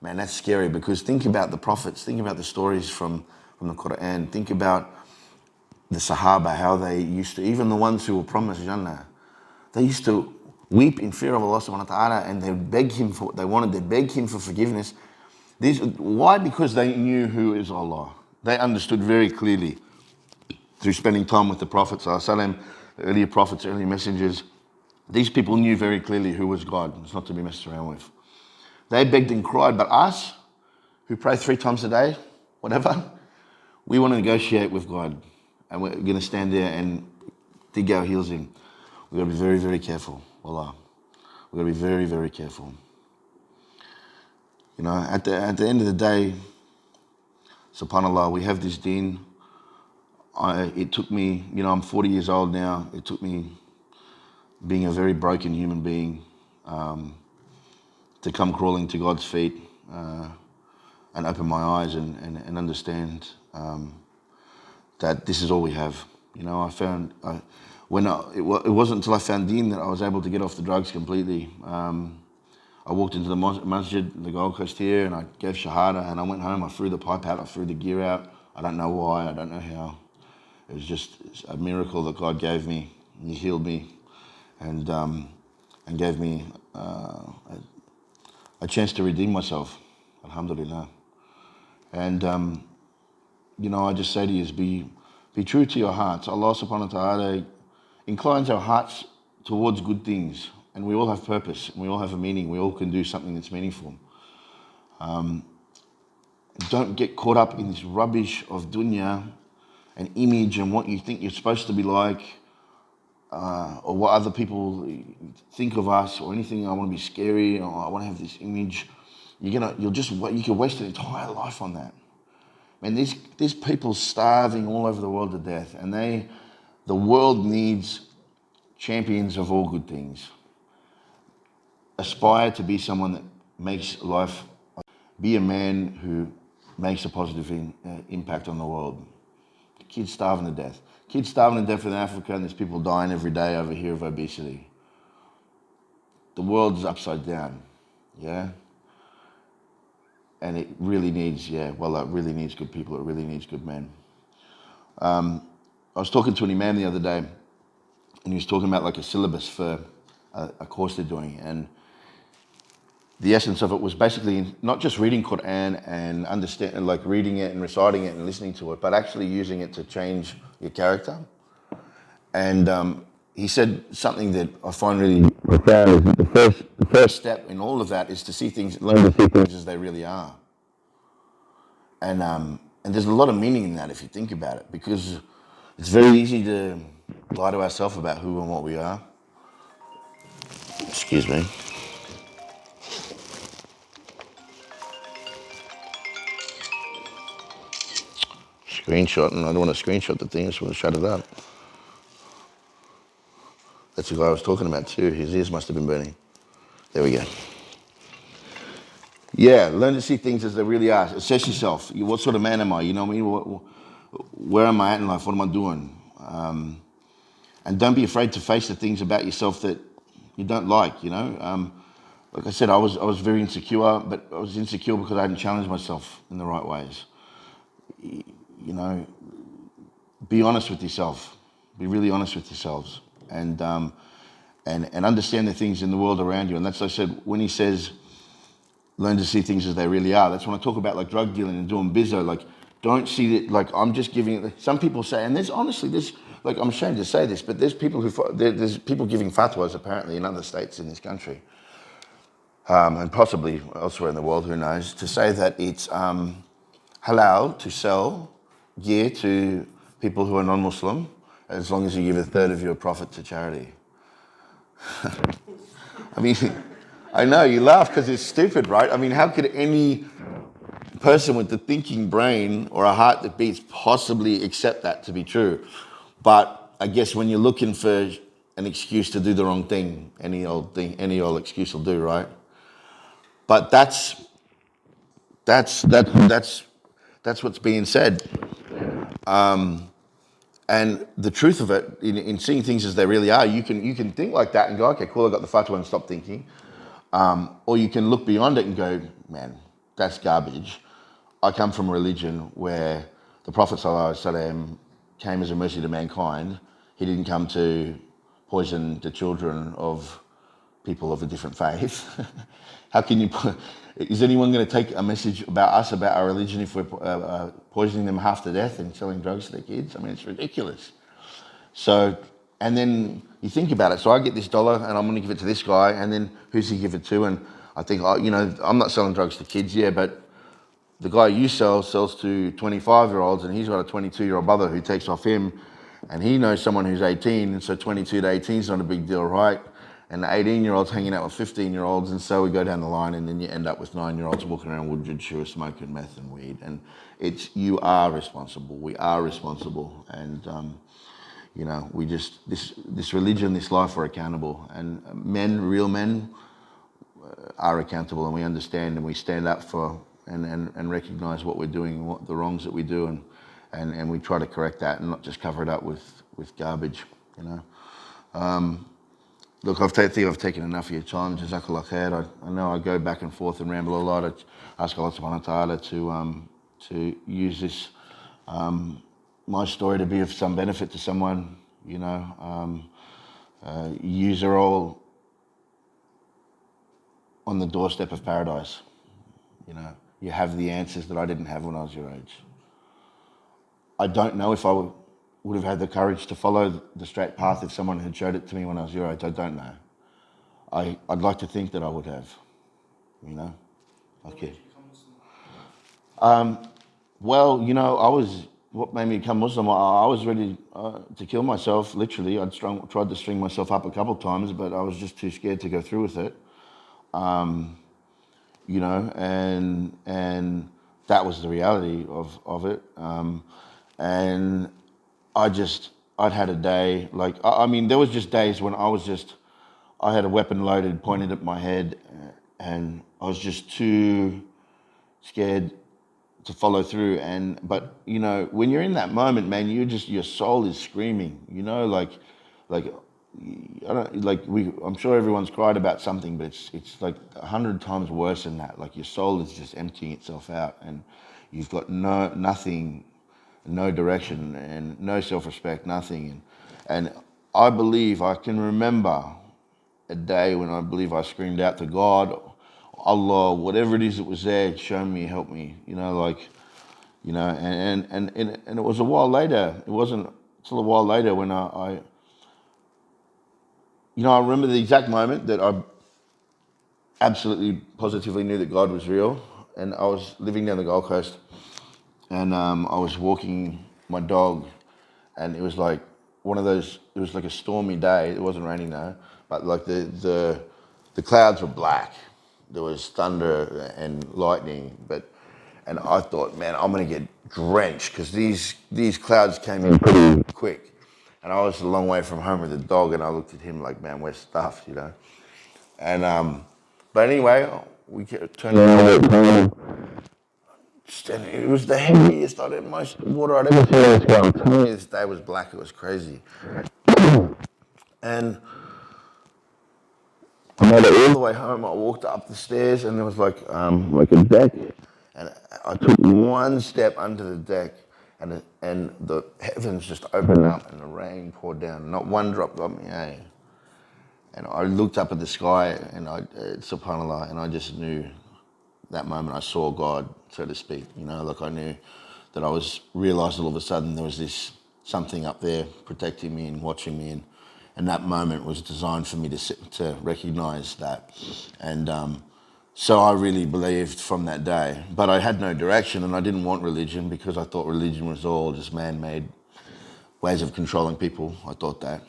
Man, that's scary, because think about the prophets, think about the stories from the Quran, think about the Sahaba, how they used to, even the ones who were promised Jannah, they used to weep in fear of Allah subhanahu wa ta'ala and they'd beg Him for what they wanted, they'd beg Him for forgiveness. Why? Because they knew who is Allah. They understood very clearly through spending time with the Prophet, the earlier prophets, earlier messengers. These people knew very clearly who was God. It's not to be messed around with. They begged and cried, but us, who pray 3 times a day, whatever, we want to negotiate with God. And we're going to stand there and dig our heels in. We've got to be very, very careful. Wallah. We've got to be very, very careful. You know, at the end of the day, subhanAllah, we have this deen. It took me, you know, I'm 40 years old now. It took me being a very broken human being to come crawling to God's feet and open my eyes and understand that this is all we have. You know, it wasn't until I found Deen that I was able to get off the drugs completely. I walked into the masjid, the Gold Coast here, and I gave Shahada, and I went home, I threw the pipe out, I threw the gear out. I don't know why, I don't know how. It was just a miracle that God gave me, and He healed me, and gave me a chance to redeem myself. Alhamdulilah. And, I just say to you is be true to your hearts. Allah subhanahu wa ta'ala inclines our hearts towards good things. And we all have purpose. And we all have a meaning. We all can do something that's meaningful. Don't get caught up in this rubbish of dunya and image and what you think you're supposed to be like, or what other people think of us, or anything. I want to be scary, or I want to have this image. You can waste an entire life on that. Man, there's people starving all over the world to death, and the world needs champions of all good things. Aspire to be someone that makes life. Be a man who makes a positive impact on the world. Kids starving to death. Kids starving to death in Africa, and there's people dying every day over here of obesity. The world's upside down, yeah? And it really needs, it really needs good people. It really needs good men. I was talking to an imam the other day, and he was talking about like a syllabus for a course they're doing. And the essence of it was basically not just reading Quran and understand, like reading it and reciting it and listening to it, but actually using it to change your character. And he said something that I find really profound, is that the first step in all of that is to learn to see things as they really are. And there's a lot of meaning in that if you think about it, because it's very easy to lie to ourselves about who and what we are. Excuse me. Screenshot, and I don't want to screenshot the thing, I just want to shut it up. That's the guy I was talking about too. His ears must have been burning. There we go. Yeah, learn to see things as they really are. Assess yourself. What sort of man am I? You know what I mean? Where am I at in life? What am I doing? And don't be afraid to face the things about yourself that you don't like, you know? Like I said, I was very insecure, but I was insecure because I hadn't challenged myself in the right ways. You know, be honest with yourself. Be really honest with yourselves. And understand the things in the world around you. And that's, like I said, when he says, learn to see things as they really are. That's when I talk about like drug dealing and doing bizzo. Like, don't see it like I'm just giving it. Some people say, and there's like, I'm ashamed to say this, but there's people giving fatwas apparently in other states in this country, and possibly elsewhere in the world, who knows, to say that it's halal to sell gear to people who are non-Muslim as long as you give a third of your profit to charity. I mean, I know, you laugh because it's stupid, right? I mean, how could any person with a thinking brain or a heart that beats possibly accept that to be true? But I guess when you're looking for an excuse to do the wrong thing, any old excuse will do, right? But that's what's being said. And the truth of it, in seeing things as they really are, you can think like that and go, okay, cool, I got the fatwa, and stop thinking. Or you can look beyond it and go, man, that's garbage. I come from a religion where the Prophet ﷺ came as a mercy to mankind. He didn't come to poison the children of people of a different faith. How can you? Is anyone going to take a message about us, about our religion, if we're poisoning them half to death and selling drugs to their kids? I mean, it's ridiculous. So, and then you think about it. So I get this dollar and I'm going to give it to this guy, and then who's he give it to? And I think, I'm not selling drugs to kids, yeah, but the guy you sells to 25-year-olds, and he's got a 22-year-old brother who takes off him, and he knows someone who's 18, and so 22 to 18 is not a big deal, right? And the 18-year-olds hanging out with 15-year-olds, and so we go down the line, and then you end up with 9-year-olds walking around Woodred Shore smoking meth and weed. And you are responsible. We are responsible, and we just this religion, this life, we're accountable, and real men, are accountable, and we understand, and we stand up for and recognise what we're doing, what the wrongs that we do, and we try to correct that and not just cover it up with garbage, Look, I think I've taken enough of your time. Jazak ALLAH khair. I know I go back and forth and ramble a lot. I ask Allah subhanahu wa ta'ala to use this, my story, to be of some benefit to someone, Yous are all on the doorstep of paradise, you have the answers that I didn't have when I was your age. I don't know if I would have had the courage to follow the straight path if someone had showed it to me when I was your age. I don't know. I'd like to think that I would have, you know. Okay. Well, you know, what made me become Muslim, I was ready to kill myself, literally. Tried to string myself up a couple of times, but I was just too scared to go through with it. You know, and that was the reality of it. And I'd had a day, like, I mean, there was just days when I had a weapon loaded, pointed at my head, and I was just too scared to follow through. But you know, when you're in that moment, man, your soul is screaming, you know, like I don't like I'm sure everyone's cried about something, but it's like 100 times worse than that. Like your soul is just emptying itself out, and you've got nothing, no direction, and no self-respect, nothing. And I believe I can remember a day when I believe I screamed out to God, Allah, whatever it is that was there, show me, help me, you know, like, you know, and it was a while later. It wasn't until a while later when I you know, I remember the exact moment that I absolutely positively knew that God was real. And I was living down the Gold Coast, and I was walking my dog, and it was like one of those, it was like a stormy day. It wasn't raining though, but like the clouds were black. There was thunder and lightning, and I thought, man, I'm gonna get drenched because these clouds came in pretty quick. And I was a long way from home with the dog, and I looked at him like, man, we're stuffed, you know. And but anyway, we turned around. And it was the heaviest, most water I'd ever seen in this guy. I'm telling you, this day was black. It was crazy. And I made it all the way home. I walked up the stairs, and there was like a deck, and I took one step under the deck, and the heavens just opened up, and the rain poured down. Not one drop got me, eh? And I looked up at the sky, and subhanallah, and I just knew that moment I saw God, so to speak. You know, like I knew that realised all of a sudden there was this something up there protecting me and watching me, and that moment was designed for me to recognise that. And so I really believed from that day. But I had no direction, and I didn't want religion because I thought religion was all just man-made ways of controlling people. I thought that.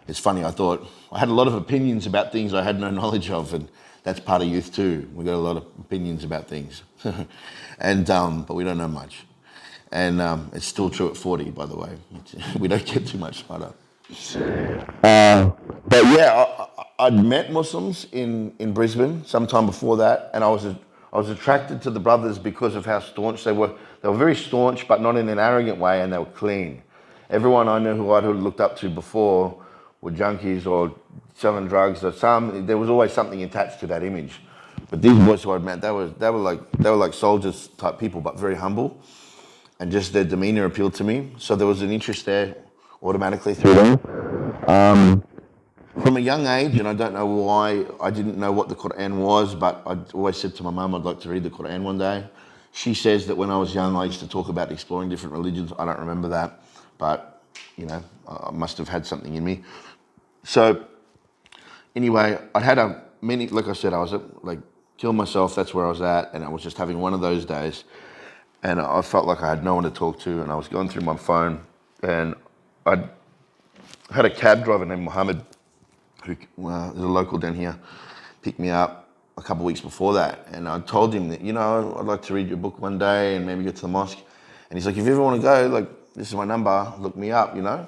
It's funny, I thought I had a lot of opinions about things I had no knowledge of, and that's part of youth too. We got a lot of opinions about things, and but we don't know much. And it's still true at 40, by the way. We don't get too much smarter. But yeah, I'd met Muslims in Brisbane sometime before that, and I was attracted to the brothers because of how staunch they were. They were very staunch, but not in an arrogant way, and they were clean. Everyone I knew who I'd looked up to before were junkies or selling drugs, or there was always something attached to that image. But these boys who I'd met, they were like soldiers type people, but very humble, and just their demeanour appealed to me. So there was an interest there automatically through them. From a young age, and I don't know why, I didn't know what the Quran was, but I'd always said to my mum I'd like to read the Quran one day. She says that when I was young I used to talk about exploring different religions. I don't remember that, but you know, I must have had something in me. So anyway, I'd had like I said, I was killed myself, that's where I was at, and I was just having one of those days, and I felt like I had no one to talk to, and I was going through my phone, and I had a cab driver named Mohammed, who is a local down here, picked me up a couple of weeks before that, and I told him that, you know, I'd like to read your book one day and maybe go to the mosque. And he's like, if you ever want to go, like, this is my number, look me up, you know.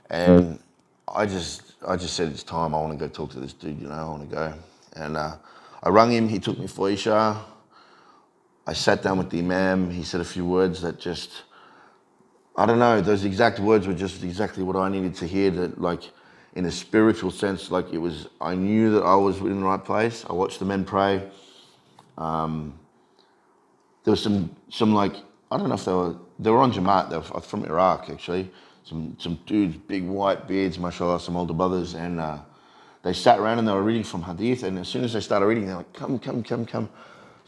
And I just said, it's time, I want to go talk to this dude, you know, I want to go. And I rang him, he took me for Isha. I sat down with the Imam, he said a few words that just, I don't know, those exact words were just exactly what I needed to hear, that like, in a spiritual sense, like I knew that I was in the right place. I watched the men pray. There was some like, I don't know if they were on Jamaat, they were from Iraq actually. Some dudes, big white beards, mashallah, some older brothers, and they sat around and they were reading from Hadith, and as soon as they started reading, they were like, come.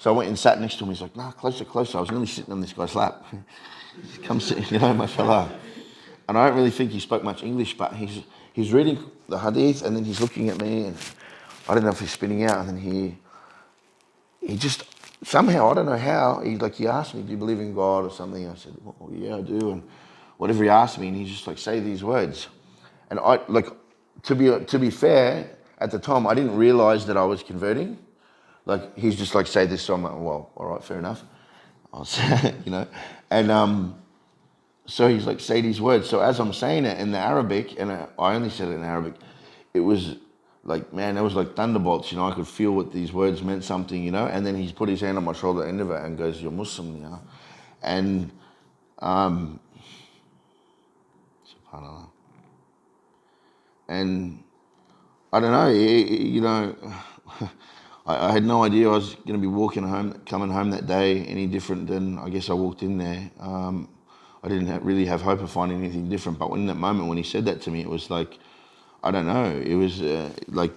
So I went and sat next to him. He's like, nah, closer, closer. I was nearly sitting on this guy's lap. Come sit, mashallah. And I don't really think he spoke much English, but he's reading the hadith and then he's looking at me and I don't know if he's spinning out, and then he just, somehow, I don't know how, he asked me, do you believe in God or something? I said, well, yeah, I do. And whatever he asked me, and he just like, say these words. And I, like, to be fair, at the time, I didn't realize that I was converting. Like, he's just like, say this, so I'm like, well, all right, fair enough. I'll say, And so he's like, say these words. So as I'm saying it in the Arabic, and I only said it in Arabic, it was like, man, that was like thunderbolts, I could feel what these words meant something, and then he's put his hand on my shoulder end of it and goes, you're Muslim, and subhanAllah. And I don't know, I had no idea I was going to be coming home that day any different than I guess I walked in there. I didn't really have hope of finding anything different, but in that moment when he said that to me, it was like, I don't know, it was like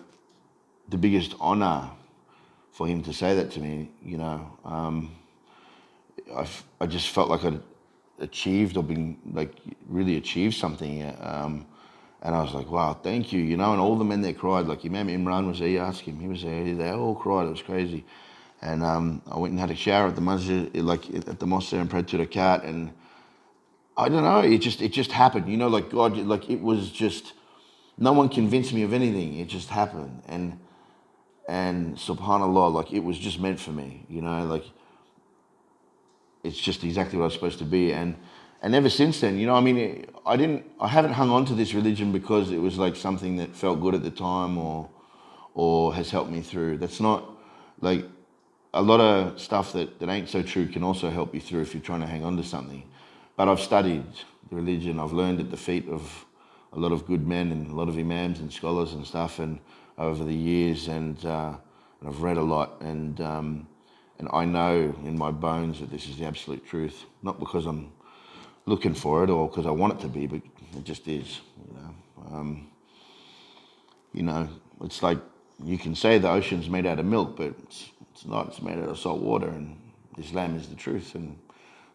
the biggest honor for him to say that to me, I just felt like I'd achieved or been like really achieved something. And I was like, wow, thank you, and all the men there cried. Like Imam Imran was there, you ask him, he was there, they all cried, it was crazy. And I went and had a shower at the masjid, like at the mosque there, and prayed to the cat, and I don't know, it just happened, like God, like it was just, no one convinced me of anything, it just happened. And subhanAllah, like it was just meant for me, like it's just exactly what I was supposed to be. And ever since then, I haven't hung on to this religion because it was like something that felt good at the time or has helped me through. That's not, like, a lot of stuff that ain't so true can also help you through if you're trying to hang on to something. But I've studied the religion, I've learned at the feet of a lot of good men and a lot of imams and scholars and stuff, and over the years, and I've read a lot, and I know in my bones that this is the absolute truth, not because I'm looking for it or because I want it to be, but it just is, it's like you can say the ocean's made out of milk, but it's not, it's made out of salt water, and Islam is the truth, and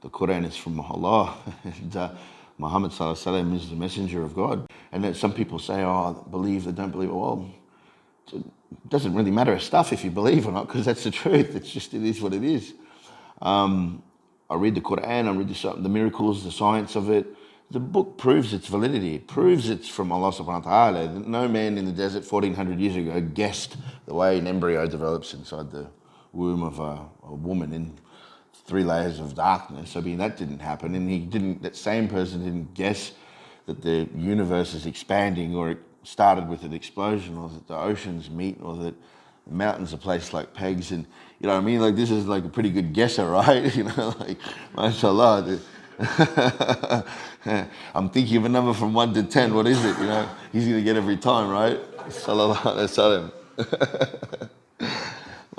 the Quran is from Allah, and Muhammad Sallallahu Alaihi Wasallam is the messenger of God. And then some people say, oh, believe, they don't believe. Well, it doesn't really matter a stuff if you believe or not, because that's the truth. It is what it is. I read the Quran, I read the miracles, the science of it. The book proves its validity. It proves it's from Allah subhanahu wa ta'ala. No man in the desert 1400 years ago guessed the way an embryo develops inside the womb of a woman in 3 layers of darkness. I mean, that didn't happen. And that same person didn't guess that the universe is expanding, or it started with an explosion, or that the oceans meet, or that the mountains are placed like pegs. And you know what I mean? Like, this is like a pretty good guesser, right? Like, mashallah. I'm thinking of a number from 1 to 10. What is it? He's going to get every time, right? Sallallahu alaihi wasallam.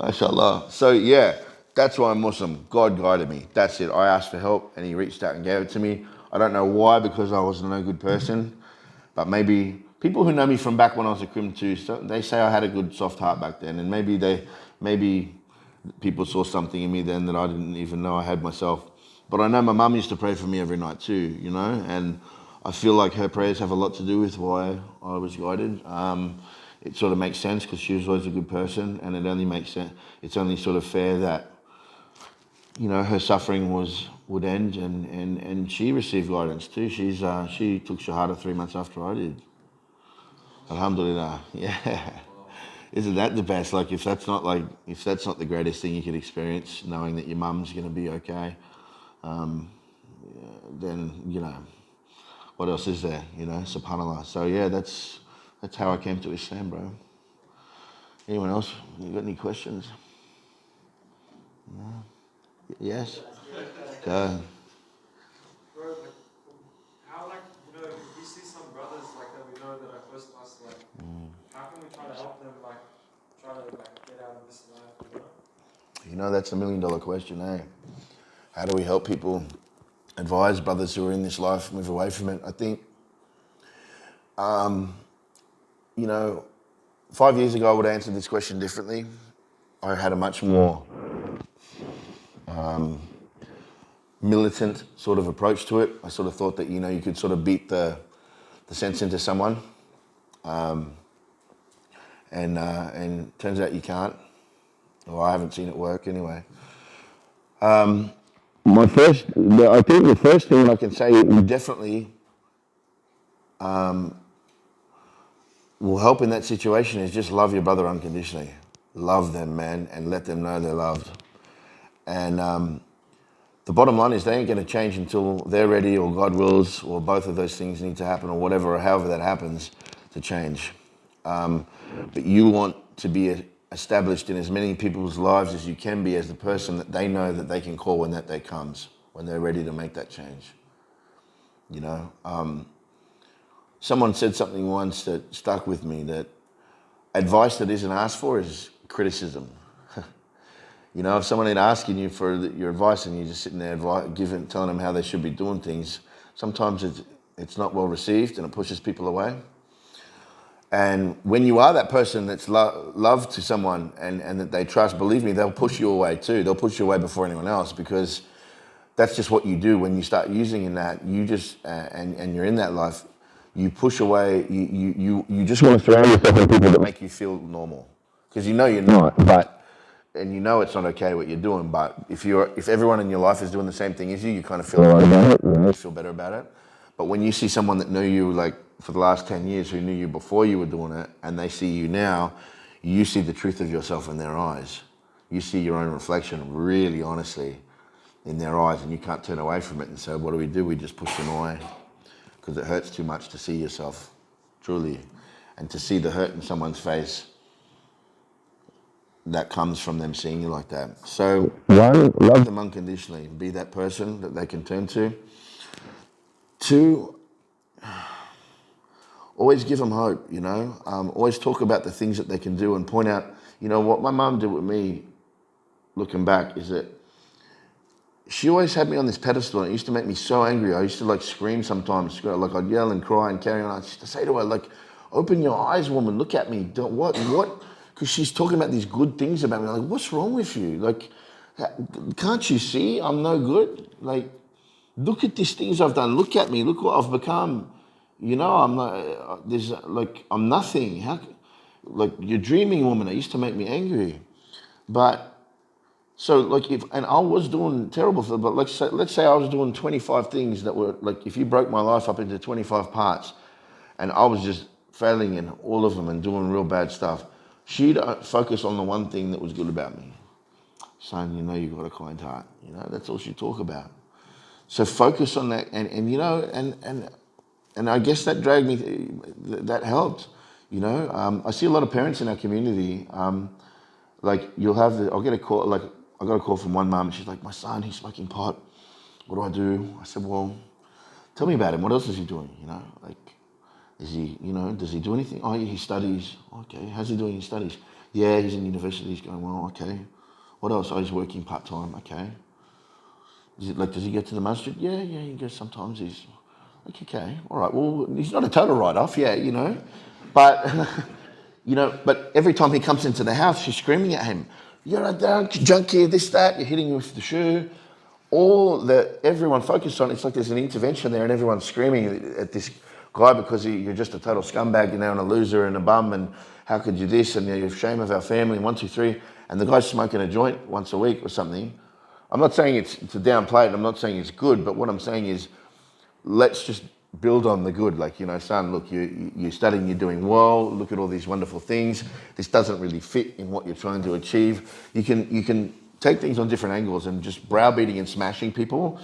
Mashallah. So yeah, that's why I'm Muslim. God guided me. That's it. I asked for help and he reached out and gave it to me. I don't know why, because I was no good person, but maybe people who know me from back when I was a crim too, they say I had a good soft heart back then, and maybe people saw something in me then that I didn't even know I had myself. But I know my mum used to pray for me every night too, and I feel like her prayers have a lot to do with why I was guided. It sort of makes sense because she was always a good person, and it only makes sense. It's only sort of fair that, her suffering would end, and she received guidance too. She took Shahada 3 months after I did. Alhamdulilah. Yeah. Isn't that the best? Like, if that's not the greatest thing you could experience, knowing that your mum's going to be okay, then, what else is there, subhanAllah. So yeah, that's how I came to Islam, bro. Anyone else? You got any questions? No? Yes? Go. Bro, like, how, like, we see some brothers, like, that we know that are close to us, like, how can we try to help them, like, get out of this life, That's $1 million question, eh? How do we help people advise brothers who are in this life move away from it? I think, 5 years ago I would have answered this question differently. I had a much more militant sort of approach to it. I sort of thought that, you know, you could sort of beat the sense into someone. And turns out you can't. Or I haven't seen it work anyway. I think the first thing I can say definitely will help in that situation is just love your brother unconditionally. Love them, man, and let them know they're loved. And the bottom line is they ain't going to change until they're ready, or God wills, or both of those things need to happen, or whatever, or however that happens to change. But you want to be established in as many people's lives as you can be as the person that they know that they can call when that day comes, when they're ready to make that change. You know, someone said something once that stuck with me, that advice that isn't asked for is criticism. You know, if someone ain't asking you for your advice and you're just sitting there telling them how they should be doing things, sometimes it's not well received and it pushes people away. And when you are that person that's loved to someone and that they trust, believe me, they'll push you away too. They'll push you away before anyone else, because that's just what you do when you start using in that. You just, and you're in that life, you push away, you just want to surround yourself with people that make you feel normal. Because you know you're not, and you know it's not okay what you're doing, but if everyone in your life is doing the same thing as you, you kind of feel alright about it, you feel better about it. But when you see someone that knew you like for the last 10 years, who knew you before you were doing it, and they see you now, you see the truth of yourself in their eyes. You see your own reflection really honestly in their eyes, and you can't turn away from it. And so what do? We just push them away, because it hurts too much to see yourself truly, and to see the hurt in someone's face that comes from them seeing you like that. So one, love them unconditionally. Be that person that they can turn to. Two, always give them hope, you know. Always talk about the things that they can do and point out, you know, what my mum did with me, looking back, is that she always had me on this pedestal, and it used to make me so angry. I used to like scream sometimes, like I'd yell and cry and carry on. I used to say to her, like, open your eyes, woman, look at me. What? Because she's talking about these good things about me. Like, what's wrong with you? Like, can't you see I'm no good? Like, look at these things I've done. Look at me. Look what I've become. You know, I'm not, I'm nothing. Like, you're dreaming, woman. It used to make me angry. But, so like, and I was doing terrible things, but let's say I was doing 25 things that were, like, if you broke my life up into 25 parts, and I was just failing in all of them and doing real bad stuff, she'd focus on the one thing that was good about me. Son, you know you've got a kind heart. You know, that's all she'd talk about. So focus on that, and you know, and I guess that dragged me, that helped. You know, I see a lot of parents in our community, like I'll get a call, like I got a call from one mum, and she's like, my son, he's smoking pot. What do? I said, well, tell me about him. What else is he doing? You know, like, is he, you know, does he do anything? Oh, yeah, he studies. Okay, how's he doing in studies? Yeah, he's in university. He's going well. Okay. What else? Oh, he's working part time. Okay. Does he get to the masjid? Yeah, he goes sometimes. He's like, okay, all right. Well, he's not a total write-off. Yeah, you know, but you know, but every time he comes into the house, she's screaming at him. You're a junkie, this, that. You're hitting him with the shoe. Everyone focused on, it's like there's an intervention there, and everyone's screaming at this guy because you're just a total scumbag, you know, and a loser and a bum, and how could you this, and you're shame of our family, and 1, 2, 3, and the guy's smoking a joint once a week or something. I'm not saying it's to downplay it, I'm not saying it's good, but what I'm saying is, let's just build on the good. Like, you know, son, look, you're studying, you're doing well, look at all these wonderful things. This doesn't really fit in what you're trying to achieve. You can take things on different angles, and just browbeating and smashing people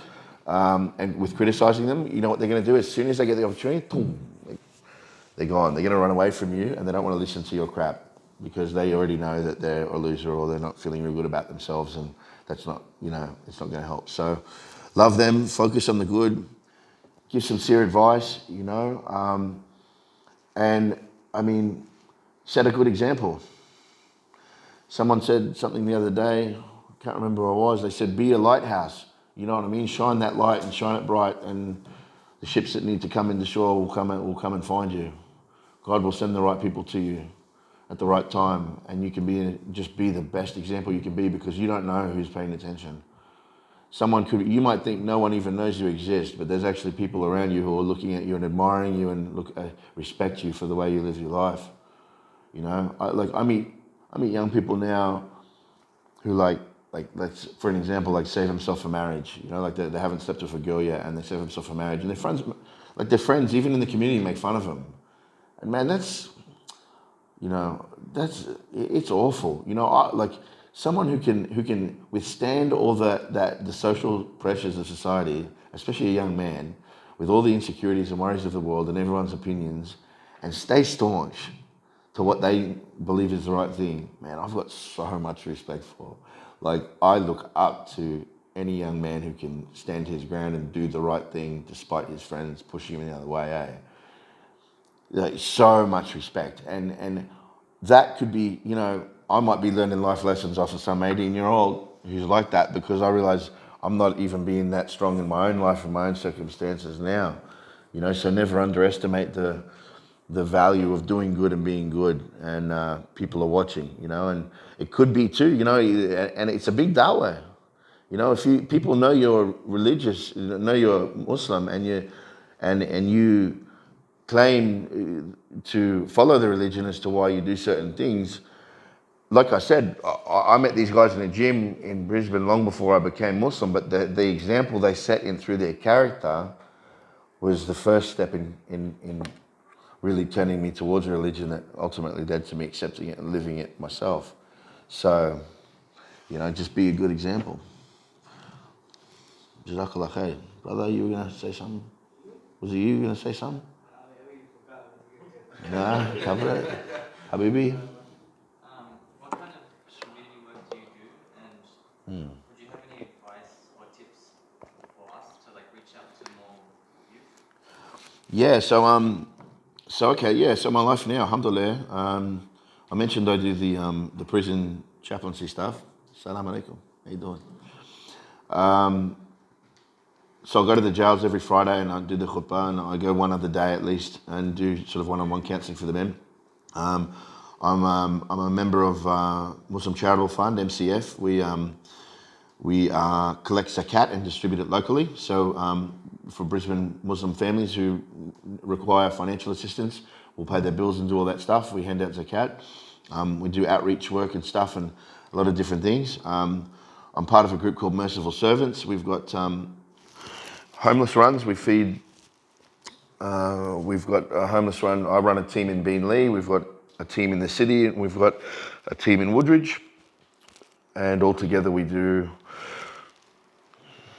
and with criticizing them, you know what they're going to do? As soon as they get the opportunity, boom, they're gone. They're going to run away from you, and they don't want to listen to your crap, because they already know that they're a loser, or they're not feeling real good about themselves, and that's not, you know, it's not going to help. So love them, focus on the good, give sincere advice, you know, and I mean, set a good example. Someone said something the other day, I can't remember who it was, they said, be a lighthouse, you know what I mean? Shine that light and shine it bright, and the ships that need to come into shore will come and find you. God will send the right people to you. at the right time, and you can just be the best example you can be, because you don't know who's paying attention. You might think no one even knows you exist, but there's actually people around you who are looking at you and admiring you and respect you for the way you live your life. You know, I meet young people now who like let's, for an example, like save themselves for marriage. You know, like they haven't slept with a girl yet, and they save themselves for marriage, and their friends even in the community make fun of them. And man, it's awful. You know, like someone who can withstand all the social pressures of society, especially a young man, with all the insecurities and worries of the world and everyone's opinions, and stay staunch to what they believe is the right thing. Man, I've got so much respect for. Like, I look up to any young man who can stand his ground and do the right thing despite his friends pushing him the other way, eh? Like, so much respect. And that could be, you know, I might be learning life lessons off of some 18-year-old who's like that, because I realise I'm not even being that strong in my own life and my own circumstances now. You know, so never underestimate the value of doing good and being good, and people are watching, you know, and it could be too, you know, and it's a big da'wah. You know, if people know you're religious, know you're Muslim, and you claim to follow the religion as to why you do certain things. Like I said, I met these guys in a gym in Brisbane long before I became Muslim, but the example they set in through their character was the first step in really turning me towards a religion that ultimately led to me accepting it and living it myself. So, you know, just be a good example. Jazak ALLAH khair. Brother, you were going to say something? Was it you going to say something? Nah, cover it. Habibi? What kind of community work do you do, and would you have any advice or tips for us to like reach out to more youth? Yeah, so my life now, Alhamdulilah. I mentioned I do the prison chaplaincy stuff. Assalamu alaikum. How you doing? So I go to the jails every Friday and I do the khutbah, and I go one other day at least and do sort of one-on-one counselling for the men. I'm a member of Muslim Charitable Fund, MCF. We collect zakat and distribute it locally. So for Brisbane Muslim families who require financial assistance, we'll pay their bills and do all that stuff. We hand out zakat. We do outreach work and stuff and a lot of different things. I'm part of a group called Merciful Servants. We've got homeless runs. We feed. We've got a homeless run. I run a team in Beenleigh. We've got a team in the city, and we've got a team in Woodridge. And all together we do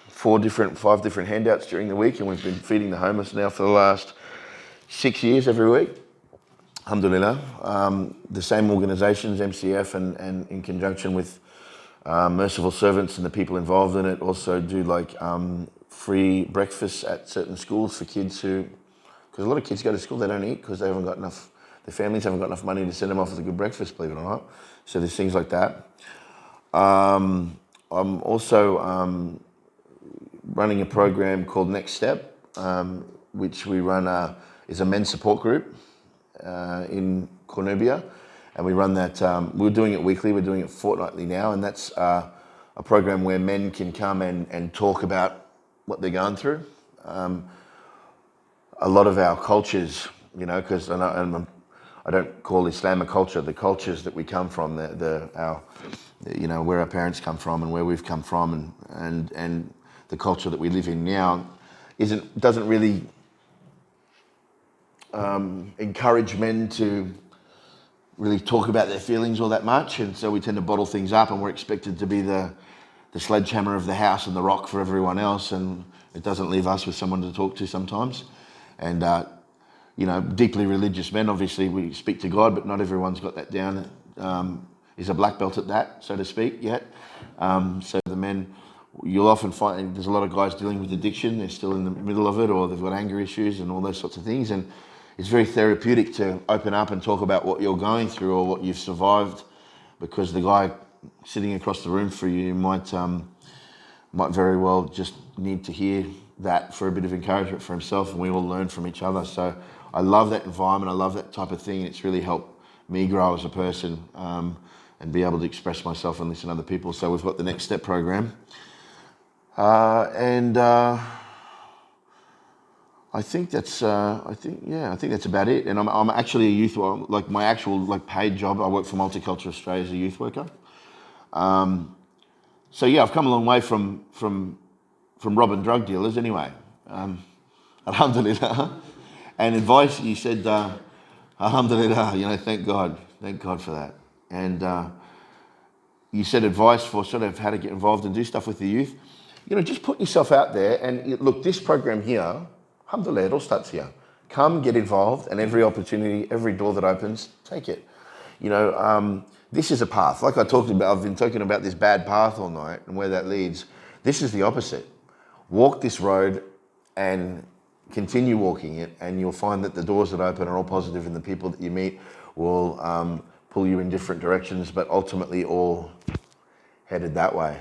5 different handouts during the week, and we've been feeding the homeless now for the last 6 years every week. Alhamdulilah. The same organisations, MCF, and in conjunction with Merciful Servants and the people involved in it, also do like free breakfasts at certain schools for kids because a lot of kids go to school, they don't eat because their families haven't got enough money to send them off with a good breakfast, believe it or not. So there's things like that. I'm also running a program called Next Step, which we run is a men's support group in Cornubia, and we run that. We're doing it weekly. We're doing it fortnightly now, and that's a program where men can come and talk about what they're going through. A lot of our cultures, you know, because I don't call Islam a culture. The cultures that we come from, you know, where our parents come from and where we've come from, and the culture that we live in now, doesn't really encourage men to really talk about their feelings all that much, and so we tend to bottle things up, and we're expected to be the sledgehammer of the house and the rock for everyone else, and it doesn't leave us with someone to talk to sometimes. And you know, deeply religious men, obviously we speak to God, but not everyone's got that down. Is a black belt at that, so to speak, yet. So the men, you'll often find there's a lot of guys dealing with addiction. They're still in the middle of it, or they've got anger issues and all those sorts of things. And it's very therapeutic to open up and talk about what you're going through or what you've survived, because the guy sitting across the room for you might very well just need to hear that for a bit of encouragement for himself, and we all learn from each other. So I love that environment. I love that type of thing. It's really helped me grow as a person, and be able to express myself and listen to other people. So we've got the Next Step program. I think that's about it. And I'm actually a youth, like my actual like paid job. I work for Multicultural Australia as a youth worker. So yeah, I've come a long way from robbing drug dealers anyway. Alhamdulilah. And advice, you said, Alhamdulilah, thank God for that. And you said advice for sort of how to get involved and do stuff with the youth. Just put yourself out there and look, this program here, Alhamdulillah, it all starts here. Come, get involved, and every opportunity, every door that opens, take it. This is a path. Like I talked about, I've been talking about this bad path all night and where that leads. This is the opposite. Walk this road and continue walking it, and you'll find that the doors that open are all positive, and the people that you meet will pull you in different directions, but ultimately all headed that way.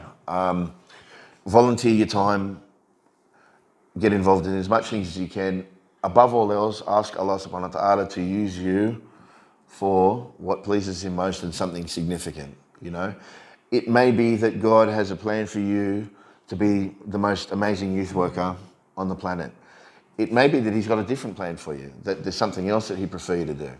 Volunteer your time, get involved in as much things as you can. Above all else, ask Allah subhanahu wa ta'ala to use you for what pleases him most and something significant, It may be that God has a plan for you to be the most amazing youth worker on the planet. It may be that he's got a different plan for you, that there's something else that he'd prefer you to do.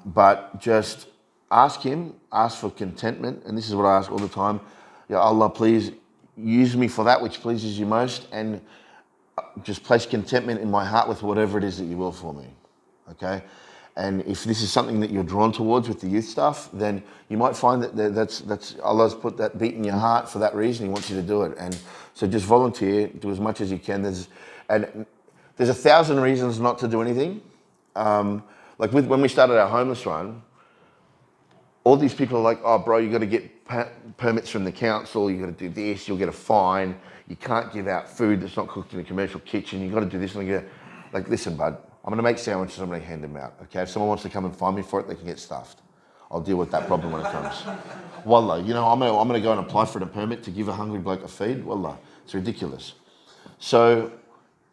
But just ask him, ask for contentment, and this is what I ask all the time. Ya Allah, please use me for that which pleases you most, and just place contentment in my heart with whatever it is that you will for me, okay? And if this is something that you're drawn towards with the youth stuff, then you might find that that's Allah's put that beat in your heart for that reason. He wants you to do it. And so just volunteer, do as much as you can. There's 1,000 reasons not to do anything. Like when we started our homeless run, all these people are like, oh, bro, you got to get permits from the council. You got to do this. You'll get a fine. You can't give out food that's not cooked in a commercial kitchen. You got to do this. And like, listen, bud, I'm going to make sandwiches. I'm going to hand them out. Okay, if someone wants to come and find me for it, they can get stuffed. I'll deal with that problem when it comes. Wallah, I'm going to go and apply for a permit to give a hungry bloke a feed. Wallah, it's ridiculous. So,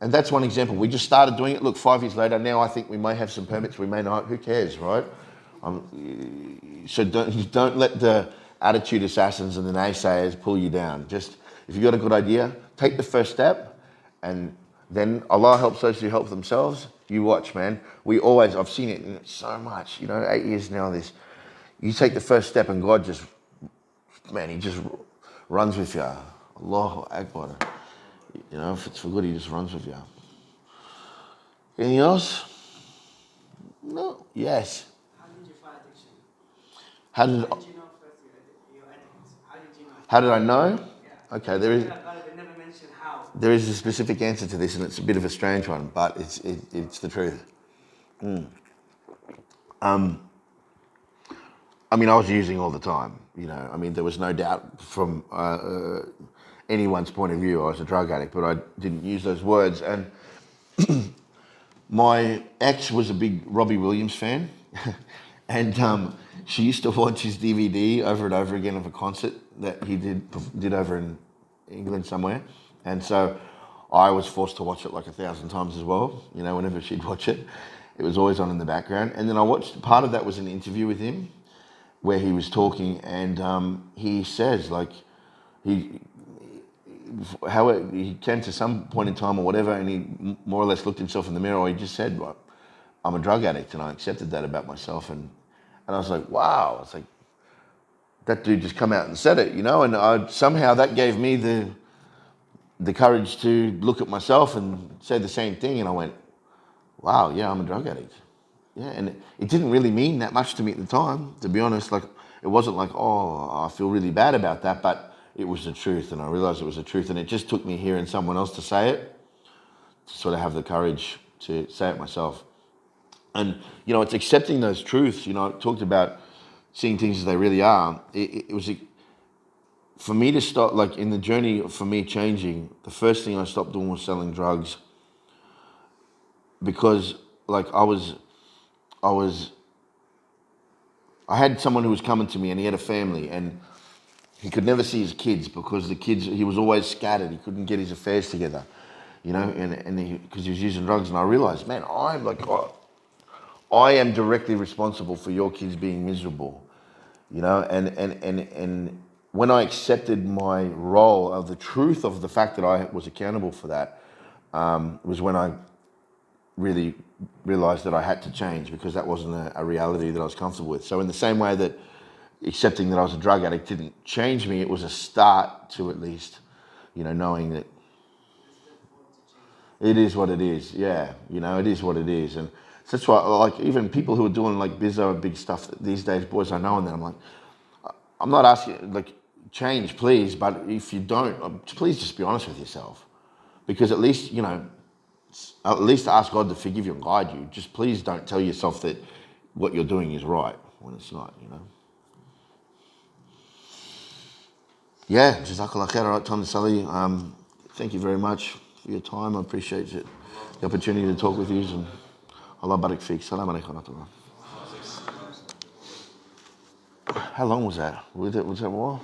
and that's one example. We just started doing it. Look, 5 years later, now I think we may have some permits. We may not. Who cares, right? So don't let the attitude assassins and the naysayers pull you down. Just, if you've got a good idea, take the first step, and then Allah helps those who help themselves. You watch, man. I've seen it so much, 8 years now, this. You take the first step and God just, he just runs with you. Allahu Akbar. If it's for good, he just runs with you. Anything else? No? Yes. How did you fight addiction? How did you know first your addicts? How did you know? How did I know? Yeah. Okay, They never mentioned how. there is a specific answer to this, and it's a bit of a strange one, but it's the truth. I was using all the time, there was no doubt from anyone's point of view I was a drug addict, but I didn't use those words. And my ex was a big Robbie Williams fan, and she used to watch his DVD over and over again of a concert that he did over in England somewhere. And so I was forced to watch it like 1,000 times as well, whenever she'd watch it. It was always on in the background. And then I watched, part of that was an interview with him where he was talking, and he says, like, he came to some point in time or whatever, and he more or less looked himself in the mirror, or he just said, well, I'm a drug addict, and I accepted that about myself. And I was like, wow. I was like, that dude just come out and said it, and somehow that gave me the courage to look at myself and say the same thing. And I went, wow, yeah, I'm a drug addict. Yeah, and it didn't really mean that much to me at the time, to be honest. Like, it wasn't like, oh, I feel really bad about that, but it was the truth, and I realized it was the truth, and it just took me hearing someone else to say it, to sort of have the courage to say it myself. And, it's accepting those truths. I talked about seeing things as they really are. It was, for me to stop, like, in the journey for me changing, the first thing I stopped doing was selling drugs, because, like, I had someone who was coming to me, and he had a family, and he could never see his kids because he was always scattered. He couldn't get his affairs together, and because he was using drugs. And I realized, man, I am directly responsible for your kids being miserable, you know, and when I accepted my role of the truth of the fact that I was accountable for that, was when I really realized that I had to change, because that wasn't a reality that I was comfortable with. So in the same way that accepting that I was a drug addict didn't change me, it was a start to at least, you know, knowing that it is what it is. Yeah, you know, it is what it is. And so that's why, like, even people who are doing like bizarre big stuff these days, boys I know, and then I'm like, I'm not asking, like, change, please, but if you don't, please just be honest with yourself. Because at least, you know, at least ask God to forgive you and guide you. Just please don't tell yourself that what you're doing is right when it's not, you know. Yeah, Jazak ALLAH khair. All right, time to Sally. Thank you very much for your time. I appreciate it. The opportunity to talk with you. And Allah barik feek. Salam alaikum wa rahmatullah. How long was that? Was that more?